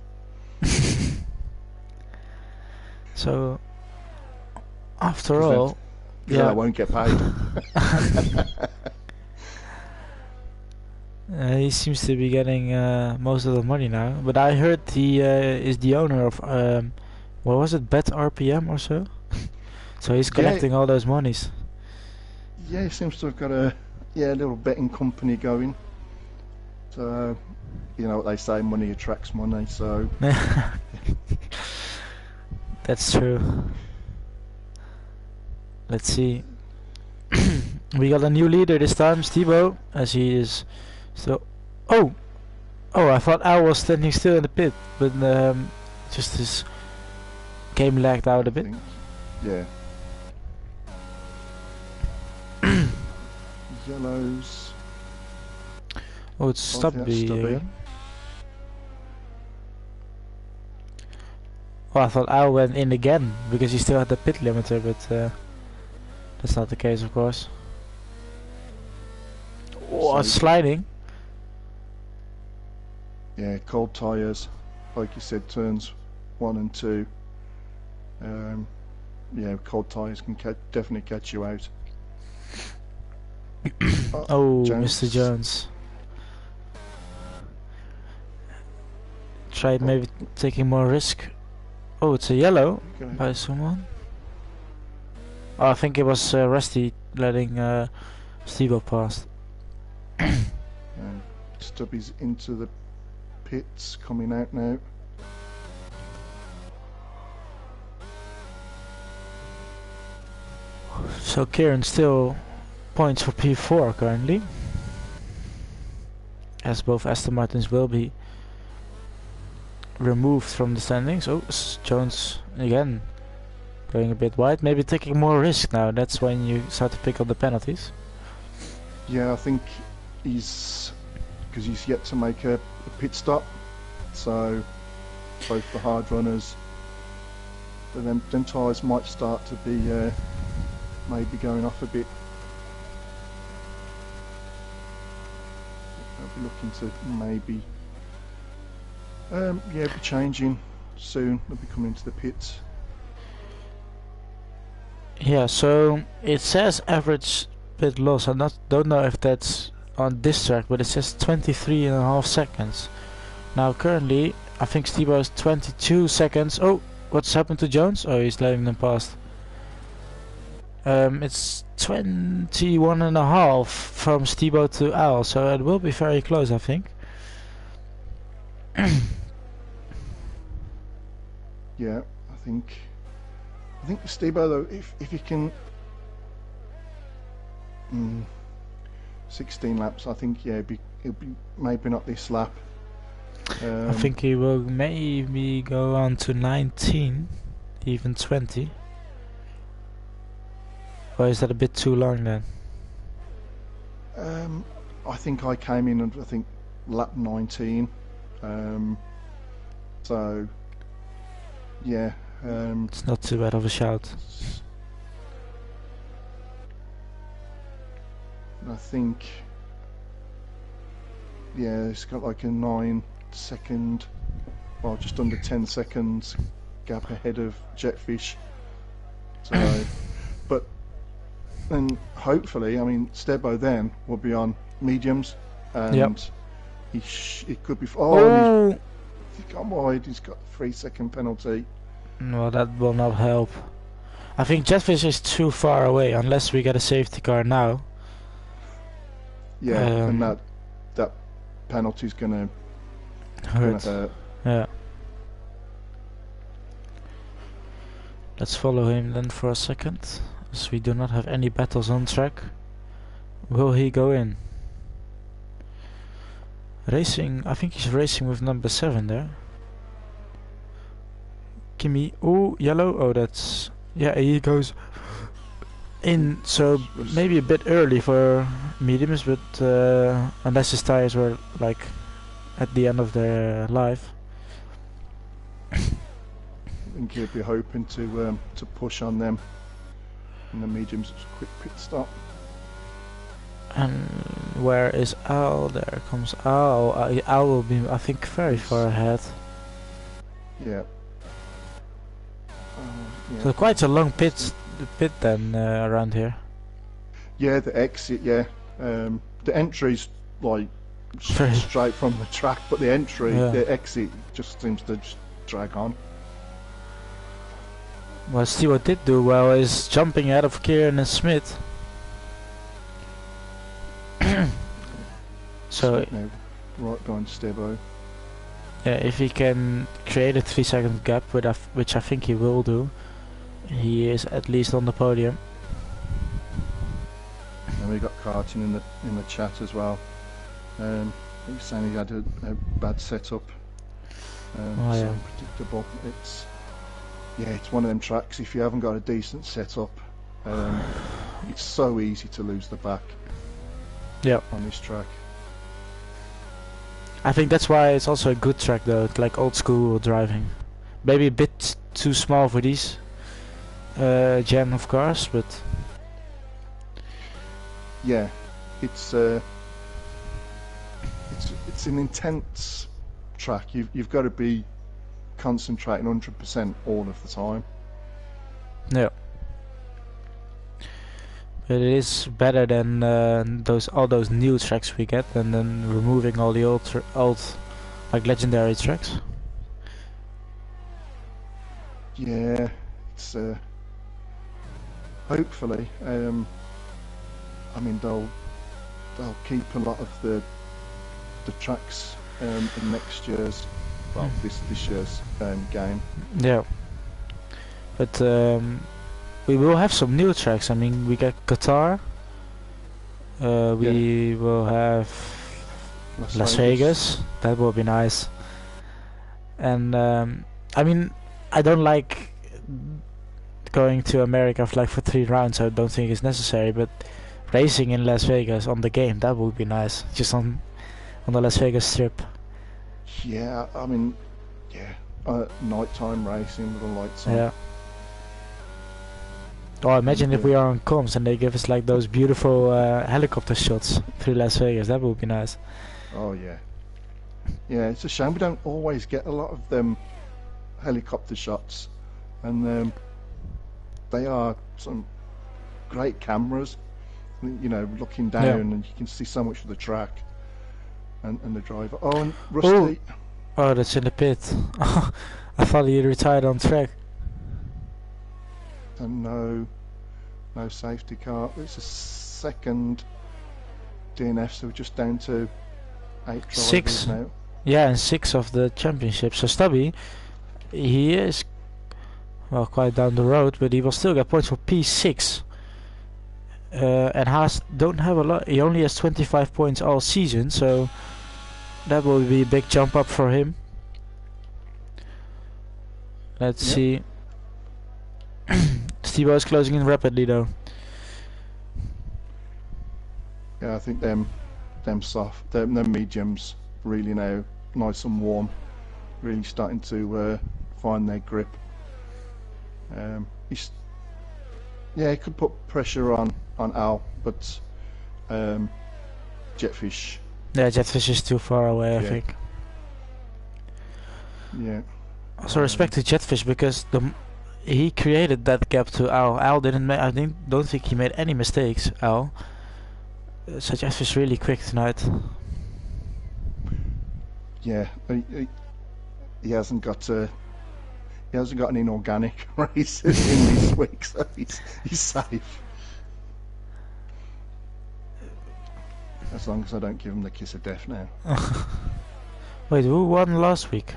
So, after all, I won't get paid. He seems to be getting most of the money now. But I heard he is the owner of what was it, Bet RPM or so. So he's collecting all those monies. Yeah, he seems to have got a little betting company going. So you know what they say, money attracts money. So that's true. Let's see. We got a new leader this time, Stebo, as he is still. Oh, I thought Al was standing still in the pit, but just his game lagged out a bit. Yeah. Yellows. Oh, it's Stubby again. Oh, I thought Al went in again because he still had the pit limiter, but that's not the case, of course. Oh, it's sliding. Yeah, cold tyres, like you said, turns 1 and 2. Yeah, cold tyres can definitely catch you out. Oh, Jones. Mr. Jones. Tried maybe taking more risk. Oh, it's a yellow by someone. Oh, I think it was Rusty letting Steve past. Stubby's into the pits, coming out now. So Kieran still points for P4 currently. as both Aston Martins will be removed from the standings. Oh, Jones again going a bit wide, maybe taking more risk now. That's when you start to pick up the penalties. Yeah, I think because he's yet to make a pit stop, so both the hard runners, then tyres might start to be maybe going off a bit. I'll be looking to maybe be changing soon. They'll be coming to the pits. Yeah, so it says average pit loss. I don't know if that's on this track, but it says 23.5 seconds. Now currently, I think Stebo is 22 seconds. Oh, what's happened to Jones? Oh, he's letting them past. It's 21.5 from Stebo to Al, so it will be very close, I think. Yeah, I think Stebo though, if he can 16 laps, I think it'll be maybe not this lap. I think he will maybe go on to 19, even 20. Or is that a bit too long then? I think I came in and I think lap 19. So yeah. It's not too bad of a shout. I think, yeah, it's got like a 9-second, well, just under 10 seconds gap ahead of Jetfish. So, but then hopefully, I mean, Stebo then will be on mediums, and he could be. He's gone wide. He's got a 3-second penalty. No, that will not help. I think Jetfish is too far away unless we get a safety car now. Yeah, and that penalty's gonna hurt. Yeah. Let's follow him then for a second, as we do not have any battles on track. Will he go in? Racing, I think he's racing with number 7 there. Kimi, oh, yellow, oh that's, yeah, he goes in, so maybe a bit early for mediums, but unless his tires were like at the end of their life. I think he'll be hoping to push on them in the mediums. It's a quick pit stop. And where is Al? There comes Al. Al will be, I think, very far ahead. Yeah. So quite a long pit then around here. Yeah, the exit. Yeah, the entry's like straight from the track, but the exit just seems to just drag on. Well, Stewart did do well is jumping out of Kieran and Smith. So right behind Stebo. Yeah, if he can create a 3-second gap, which I think he will do, he is at least on the podium. And we got Carton in the chat as well. He's saying he had a bad setup. So unpredictable. It's one of them tracks. If you haven't got a decent setup, it's so easy to lose the back. On this track. I think that's why it's also a good track though, like old school driving. Maybe a bit too small for these gen of cars, but yeah, it's an intense track. You've got to be concentrating 100% all of the time. Yeah. But it is better than all those new tracks we get, and then removing all the old like legendary tracks. Yeah, it's hopefully. I mean, they'll keep a lot of the tracks in next year's, well, this year's game. Yeah. But we will have some new tracks. I mean, we get Qatar. We will have Las Vegas. That would be nice. And I mean, I don't like going to America for 3 rounds. I don't think it's necessary, but racing in Las Vegas on the game, that would be nice. Just on the Las Vegas Strip. Yeah, I mean, yeah, nighttime racing with the lights on. Yeah. Oh, imagine if we are on comms and they give us like those beautiful helicopter shots through Las Vegas. That would be nice. Oh yeah. Yeah, it's a shame we don't always get a lot of them helicopter shots, and they are some great cameras. You know, looking down and you can see so much of the track and the driver. Oh, and Rusty. Oh, that's in the pit. I thought he retired on track. And no safety car. It's a second DNF, so we're just down to 8 drivers 6 now. Yeah, and 6 of the championship. So Stubby, he is quite down the road, but he will still get points for P6. And Haas don't have a lot. He only has 25 points all season, so that will be a big jump up for him. Let's see. Steve is closing in rapidly though. Yeah, I think them mediums really now nice and warm, really starting to find their grip. He could put pressure on Al, but Jetfish. Yeah, Jetfish is too far away, I think. Yeah. Also respect to Jetfish because he created that gap to Al. Al didn't make. Don't think he made any mistakes. Al. So Jetfish really quick tonight. Yeah, he hasn't got an inorganic race in this week, so he's safe. As long as I don't give him the kiss of death now. Wait, who won last week?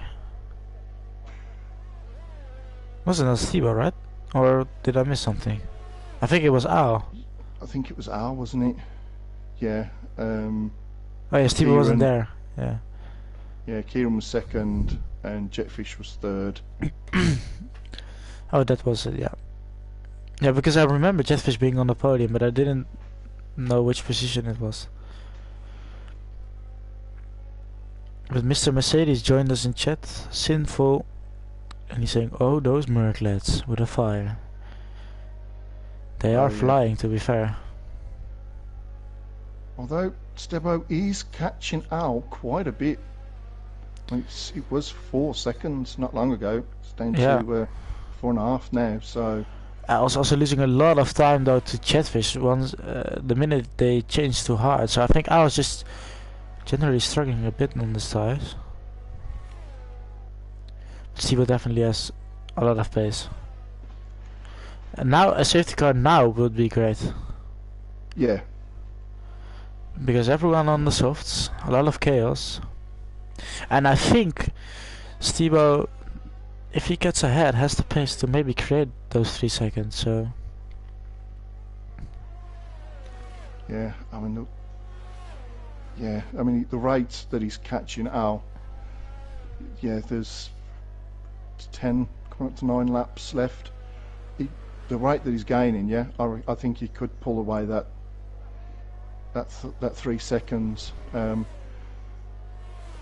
Wasn't it Steve, right? Or did I miss something? I think it was Al. I think it was Al, wasn't it? Yeah. Oh yeah, Steve wasn't there. Yeah. Yeah, Kieran was second and Jetfish was third. Oh, that was it. Yeah. Yeah, because I remember Jetfish being on the podium, but I didn't know which position it was. But Mr. Mercedes joined us in chat. Sinful. And he's saying, oh, those MERC lads with a fire. They are flying, to be fair. Although, Stebo is catching Al quite a bit. It was 4 seconds not long ago. It's down to 4.5 now, so... Al's also losing a lot of time, though, to Jetfish once the minute they changed to hard. So I think Al's just generally struggling a bit on the tires. Steve definitely has a lot of pace. And now a safety car now would be great. Yeah. Because everyone on the softs, a lot of chaos. And I think Steve, if he gets ahead, has the pace to maybe create those 3 seconds, so... Yeah, I mean... the rate that he's catching Al... Yeah, there's 10, coming up to 9 laps left. The rate that he's gaining, I think he could pull away that 3 seconds.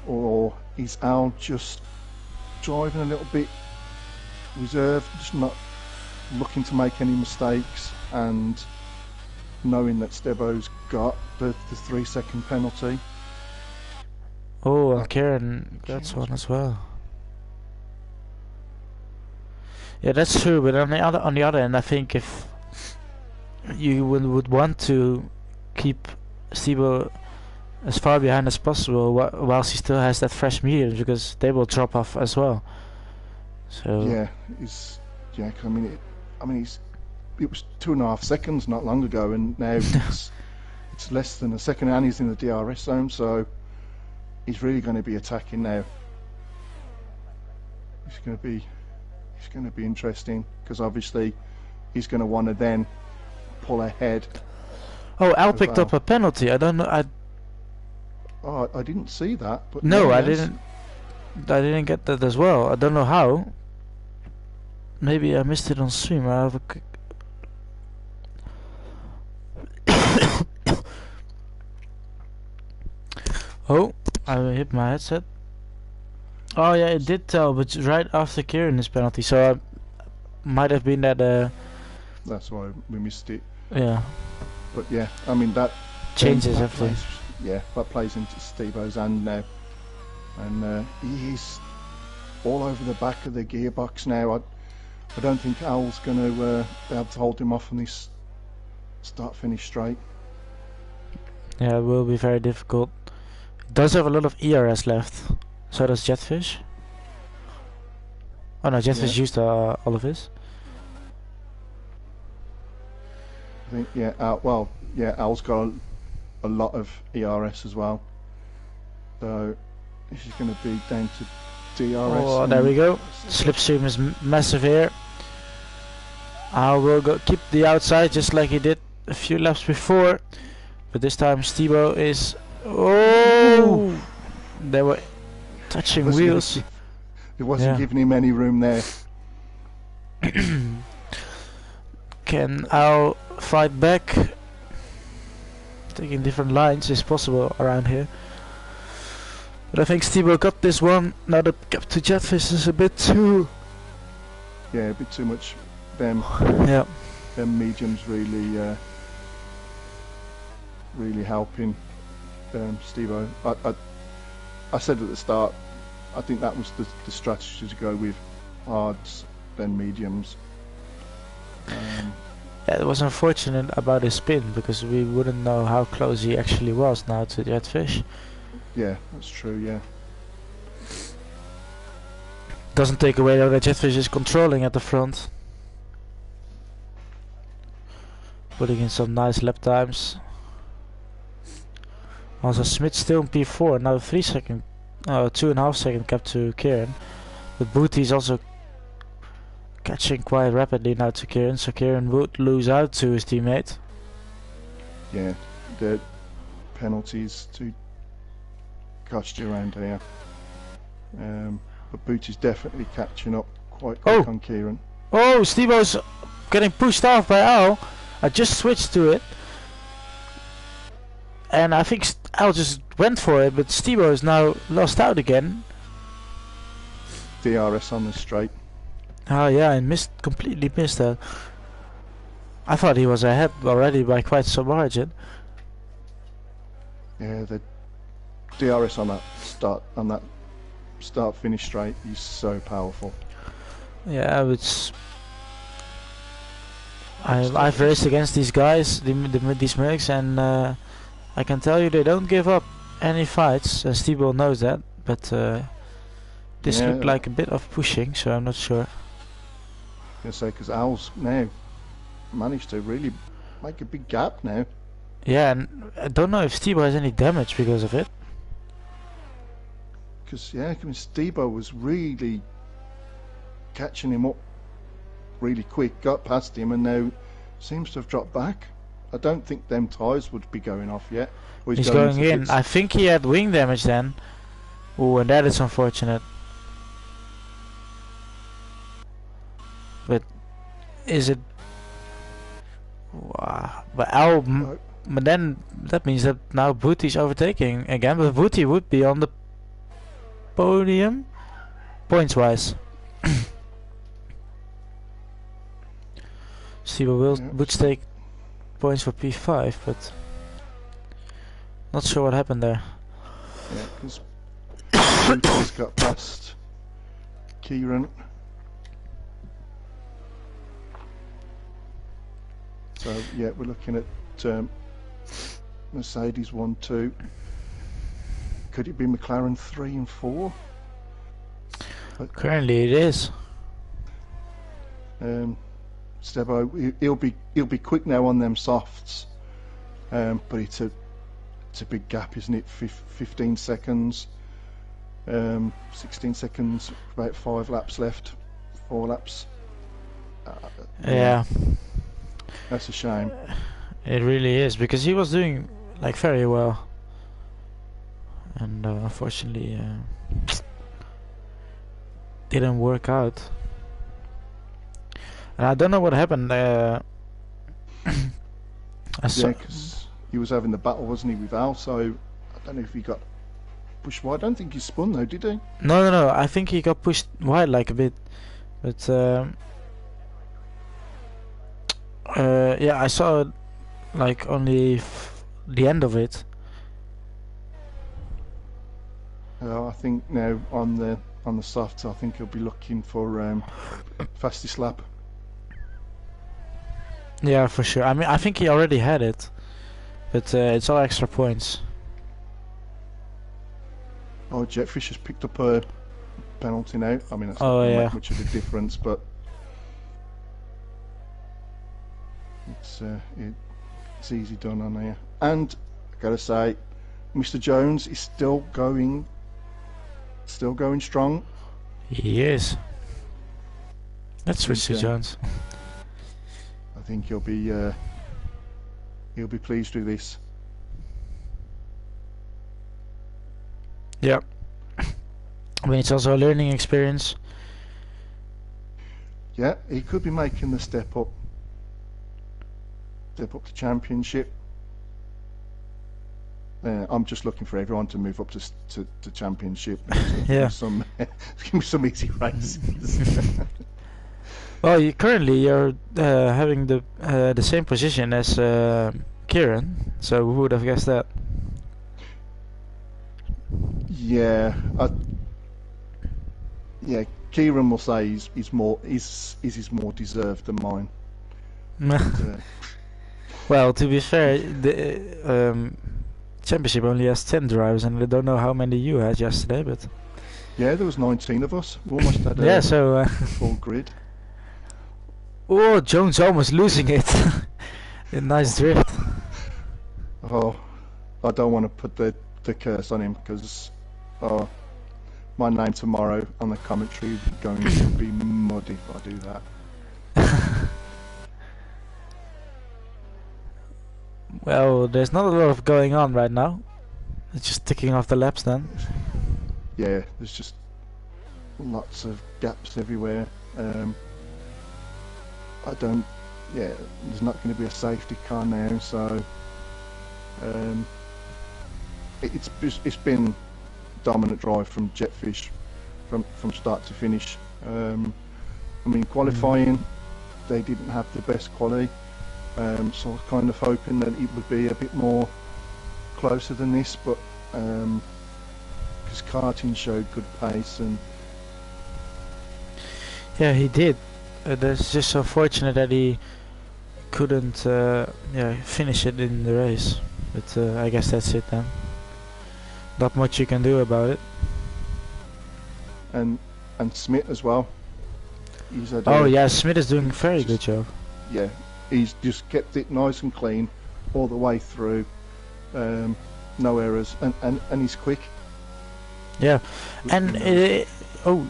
Or is Al just driving a little bit reserved, just not looking to make any mistakes, and knowing that Stebo's got the 3 second penalty? Oh, and Kieran gets one as well. Yeah, that's true. But on the other end, I think if you would want to keep Stebo as far behind as possible, whilst he still has that fresh medium, because they will drop off as well. So it was 2.5 seconds not long ago, and now it's less than a second, and he's in the DRS zone, so he's really going to be attacking now. It's going to be interesting, because obviously he's going to want to then pull ahead. Oh, Al picked up a penalty. I don't know. Oh, I didn't see that. But No, I yes. didn't. I didn't get that as well. I don't know how. Maybe I missed it on stream. I have a quick. Oh, I hit my headset. Oh yeah, it did tell, but right after Kieran's penalty, so I might have been that. That's why we missed it. Yeah. But yeah, I mean that Changes that everything. that plays into Steve-O's hand now, and he's all over the back of the gearbox now. I don't think Al's going to be able to hold him off on this start-finish straight. Yeah, it will be very difficult. It does have a lot of ERS left. So does Jetfish. Oh no, Jetfish used all of his. I think Al's got a lot of ERS as well. So this is going to be down to DRS. Oh, there we go. Slipstream is massive here. I will go keep the outside just like he did a few laps before, but this time Stebo is. Oh, they were touching wheels. It wasn't giving him any room there. Can Al fight back? Taking different lines is possible around here. But I think Stebo got this one. Now the gap to Jetfish is a bit too... Yeah, a bit too much. Them mediums really really helping Stebo. I said at the start, I think that was the strategy to go with hards, then mediums. Yeah, it was unfortunate about his spin, because we wouldn't know how close he actually was now to Jetfish. Yeah, that's true, yeah. Doesn't take away though that Jetfish is controlling at the front. Putting in some nice lap times. Also Smith still in P4, now 2.5 second gap to Kieran. But Booty is also catching quite rapidly now to Kieran, so Kieran would lose out to his teammate. Yeah, the penalties to cost you around here. But Booty's definitely catching up quite quick on Kieran. Oh, Stebo's getting pushed off by Al. I just switched to it. And I think Al just went for it, but Stebo is now lost out again. DRS on the straight. Oh yeah, I completely missed that. I thought he was ahead already by quite some margin. Yeah, the DRS on that start finish straight is so powerful. Yeah, it's I've raced against these guys, these MERCs, and I can tell you they don't give up any fights, and Stebo knows that, but this looked like a bit of pushing, so I'm not sure. I was going to say, because Al's now managed to really make a big gap now. Yeah, and I don't know if Stebo has any damage because of it. Because, yeah, I mean, Stebo was really catching him up really quick, got past him, and now seems to have dropped back. I don't think them tyres would be going off yet. He's going in. I think he had wing damage then. Oh, and that is unfortunate. But is it? Wow. But Al, but then that means that now Booty's overtaking again. But Booty would be on the podium, points wise. Steve would take points for P5, but not sure what happened there. Yeah, because Booty's got past Kieran. So yeah, we're looking at Mercedes 1, 2. Could it be McLaren 3 and 4? Currently it is. Stebo, he'll be quick now on them softs, but it's a big gap, isn't it? 15 seconds, 16 seconds, about 5 laps left, 4 laps. Yeah. That's a shame. It really is, because he was doing like very well. and unfortunately didn't work out. And I don't know what happened. I saw. Yeah, because he was having the battle, wasn't he, with Al? So I don't know if he got pushed wide. I don't think he spun though, did he? No. I think he got pushed wide like a bit, but yeah, I saw like only the end of it. I think now on the softs, I think he'll be looking for fastest lap. Yeah, for sure. I mean, I think he already had it, but it's all extra points. Oh, Jetfish has picked up a penalty now. I mean, that's not Oh, going to yeah. make much of a difference, but it's easy done on here. And I gotta say, Mr. Jones is still going strong. He is. That's think, Mr. Jones. I think he'll be pleased with this. Yeah. I mean, it's also a learning experience. Yeah, he could be making the step up to championship. I'm just looking for everyone to move up to championship. Yeah. Give me some easy races. Well, you're having the same position as Kieran, so who would have guessed that? Yeah, Kieran will say he's more deserved than mine. Well, to be fair, the championship only has 10 drivers, and I don't know how many you had yesterday, but yeah, there was 19 of us. We almost had yeah, so full grid. oh, Jones almost losing it. A nice drift. Oh, I don't want to put the curse on him because my name tomorrow on the commentary is going to be muddy if I do that. Well, there's not a lot of going on right now. It's just ticking off the laps then. Yeah, there's just lots of gaps everywhere. There's not going to be a safety car now, so it's been dominant drive from Jetfish from start to finish. I mean, qualifying, they didn't have the best quality, so I was kind of hoping that it would be a bit more closer than this, but because karting showed good pace and yeah, he did. That's just so fortunate that he couldn't finish it in the race. But I guess that's it then. Not much you can do about it. and Smith as well. He's had Smith is doing a very good job. Yeah, he's just kept it nice and clean all the way through. No errors, and he's quick. Yeah, and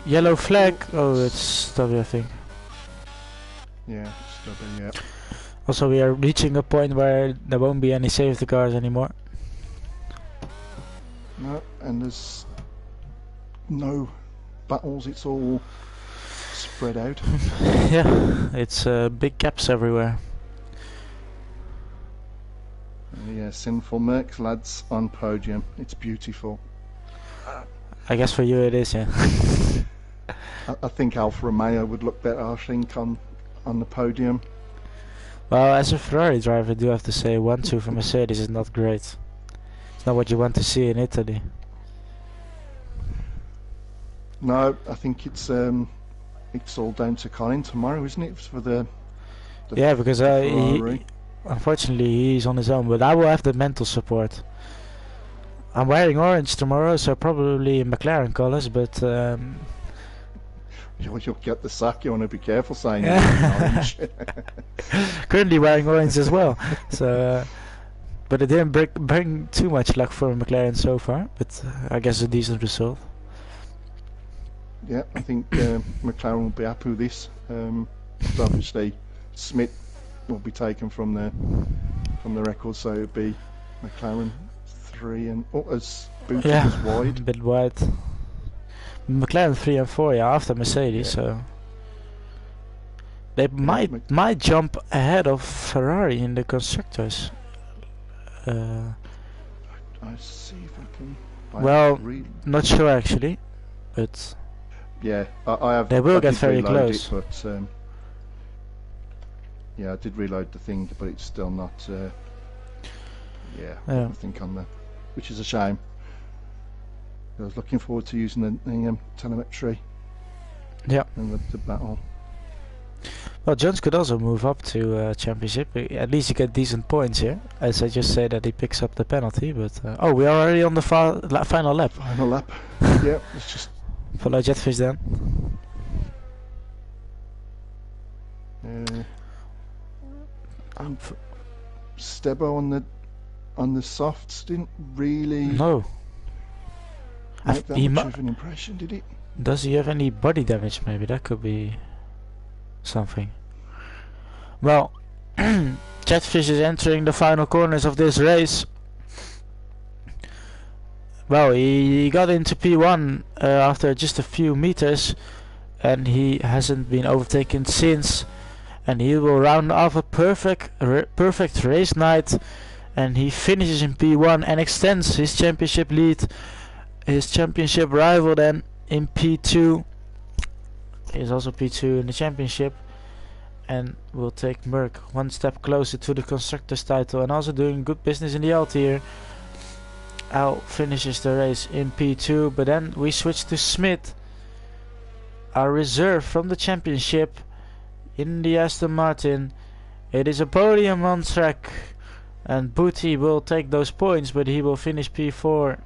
yellow flag. Oh, it's stubby, I think. Yeah, stubborn. Yeah. Also, we are reaching a point where there won't be any safety cars anymore. No, and there's no battles. It's all spread out. Yeah, it's big gaps everywhere. Yeah, sinful MERC lads on podium. It's beautiful. I guess for you it is, yeah. I think Alfa Romeo would look better, I think, on the podium. Well, as a Ferrari driver, I do have to say 1-2 for Mercedes is not great. It's not what you want to see in Italy. No, I think it's all down to Colin tomorrow, isn't it? For the yeah, because unfortunately he's on his own, but I will have the mental support. I'm wearing orange tomorrow, so probably McLaren colours, but you'll get the sack. You want to be careful saying orange. Currently wearing orange as well, so but it didn't bring too much luck for McLaren so far, but I guess a decent result. Yeah, I think McLaren will be happy with this. Obviously, Smith will be taken from the record, so it'll be McLaren 3 and as booted Yeah, was a wide. bit wide. McLaren 3 and 4, yeah, after Mercedes, Yeah. so they Yeah, might jump ahead of Ferrari in the constructors. I see if I can. Well, not sure actually, but Yeah, I have. they will I get did very reload close. it, but yeah, I did reload the thing, but it's still not. Yeah, Yeah. nothing on there, which is a shame. I was looking forward to using the telemetry. Yeah. And the battle. Well, Jones could also move up to championship. At least you get decent points here. As I just say that he picks up the penalty, but oh, we are already on the final lap. Final lap. Yeah, it's just follow Jetfish then. And Stebo on the softs didn't really make that much of an impression, did it? Does he have any body damage? Maybe that could be something. Well, Jetfish is entering the final corners of this race. Well, he got into P1 after just a few meters, and he hasn't been overtaken since. And he will round off a perfect race night, and he finishes in P1 and extends his championship lead. His championship rival then in P2 is also P2 in the championship, and will take MERC one step closer to the constructors title, and also doing good business in the L tier. Al finishes the race in P2, but then we switch to Smith, our reserve from the championship in the Aston Martin. It is a podium on track, and Booty will take those points, but he will finish P4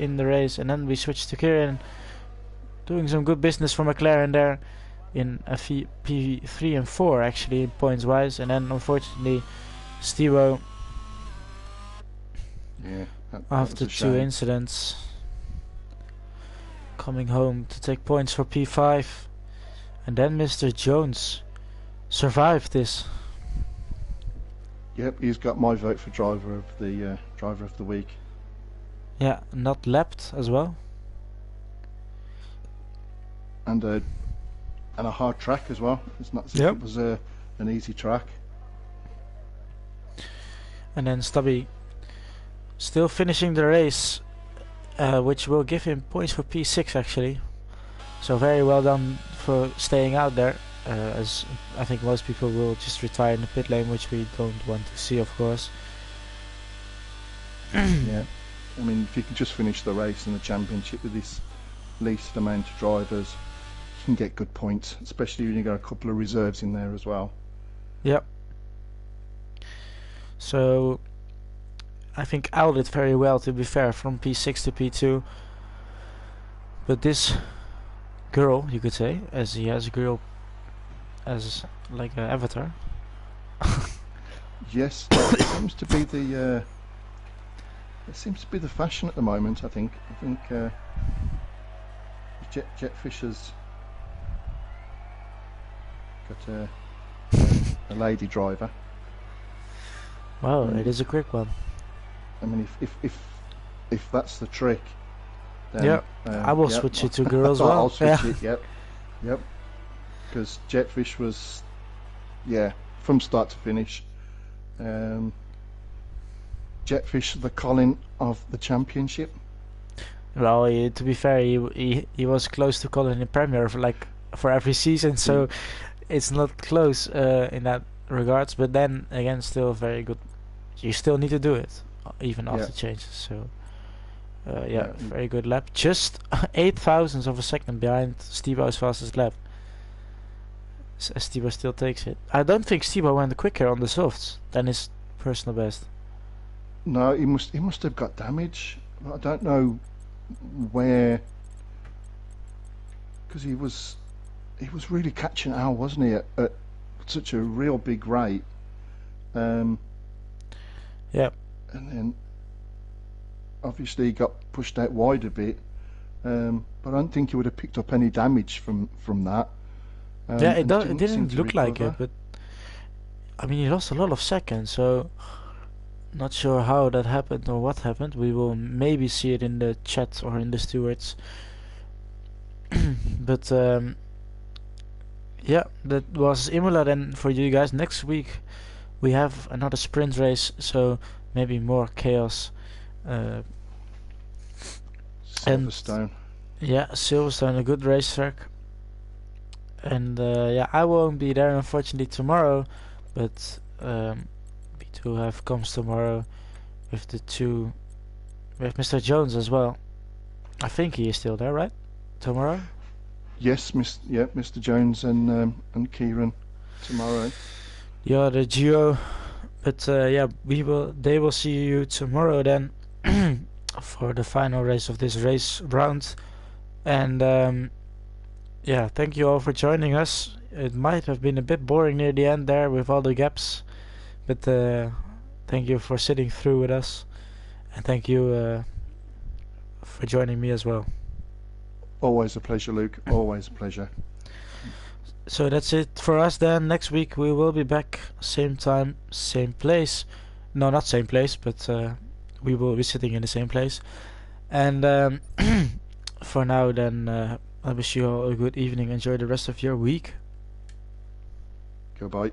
in the race. And then we switch to Kieran, doing some good business for McLaren there in a P3 and 4 actually points wise. And then unfortunately Stevo, after two incidents, coming home to take points for P5. And then Mr. Jones survived this. Yep, he's got my vote for driver of the week. Yeah, not lapped as well. And a hard track as well. It's not as if it was an easy track. And then Stubby still finishing the race, which will give him points for P6 actually. So very well done for staying out there, as I think most people will just retire in the pit lane, which we don't want to see, of course. Yeah, I mean, if you can just finish the race in the championship with this least amount of drivers, you can get good points, especially when you got a couple of reserves in there as well. Yep. So I think Al did very well, to be fair, from P6 to P2. But this girl, you could say, as he has a girl as like an avatar. Yes, it seems to be the fashion at the moment. I think Jetfish has got a lady driver. Wow, it is a quick one. I mean, if that's the trick, then I will switch it to girl as well. I'll switch it. Yep. Because Jetfish was, from start to finish, Jetfish the Colin of the championship. Well, to be fair, he was close to Colin in Premier for every season, so it's not close in that regards. But then again, still very good. You still need to do it even after changes. So very good lap. Just 0.08 of a second behind Stevo's fastest lap. Stevo still takes it. I don't think Stevo went quicker on the softs than his personal best. No, he must have got damage. I don't know where, because he was really catching Al, wasn't he, at such a real big rate. And then obviously he got pushed out wide a bit, but I don't think he would have picked up any damage from that. It didn't look like it, but I mean he lost a lot of seconds, so Not sure how that happened or what happened. We will maybe see it in the chat or in the stewards. But yeah, that was Imola then for you guys. Next week we have another sprint race, so maybe more chaos. Silverstone. Yeah, Silverstone, a good racetrack. And yeah, I won't be there unfortunately tomorrow, but B2 have comes tomorrow with with Mr. Jones as well. I think he is still there, right? Tomorrow? Yes, Mr. Jones and Kieran tomorrow. Yeah, the duo. But yeah, they will see you tomorrow then for the final race of this race round. And yeah, thank you all for joining us. It might have been a bit boring near the end there with all the gaps, but thank you for sitting through with us, and thank you for joining me as well. Always a pleasure, Luke. Always a pleasure. So that's it for us then. Next week we will be back, same time, same place. No, not same place, but we will be sitting in the same place. And for now then, I wish you all a good evening. Enjoy the rest of your week. Goodbye.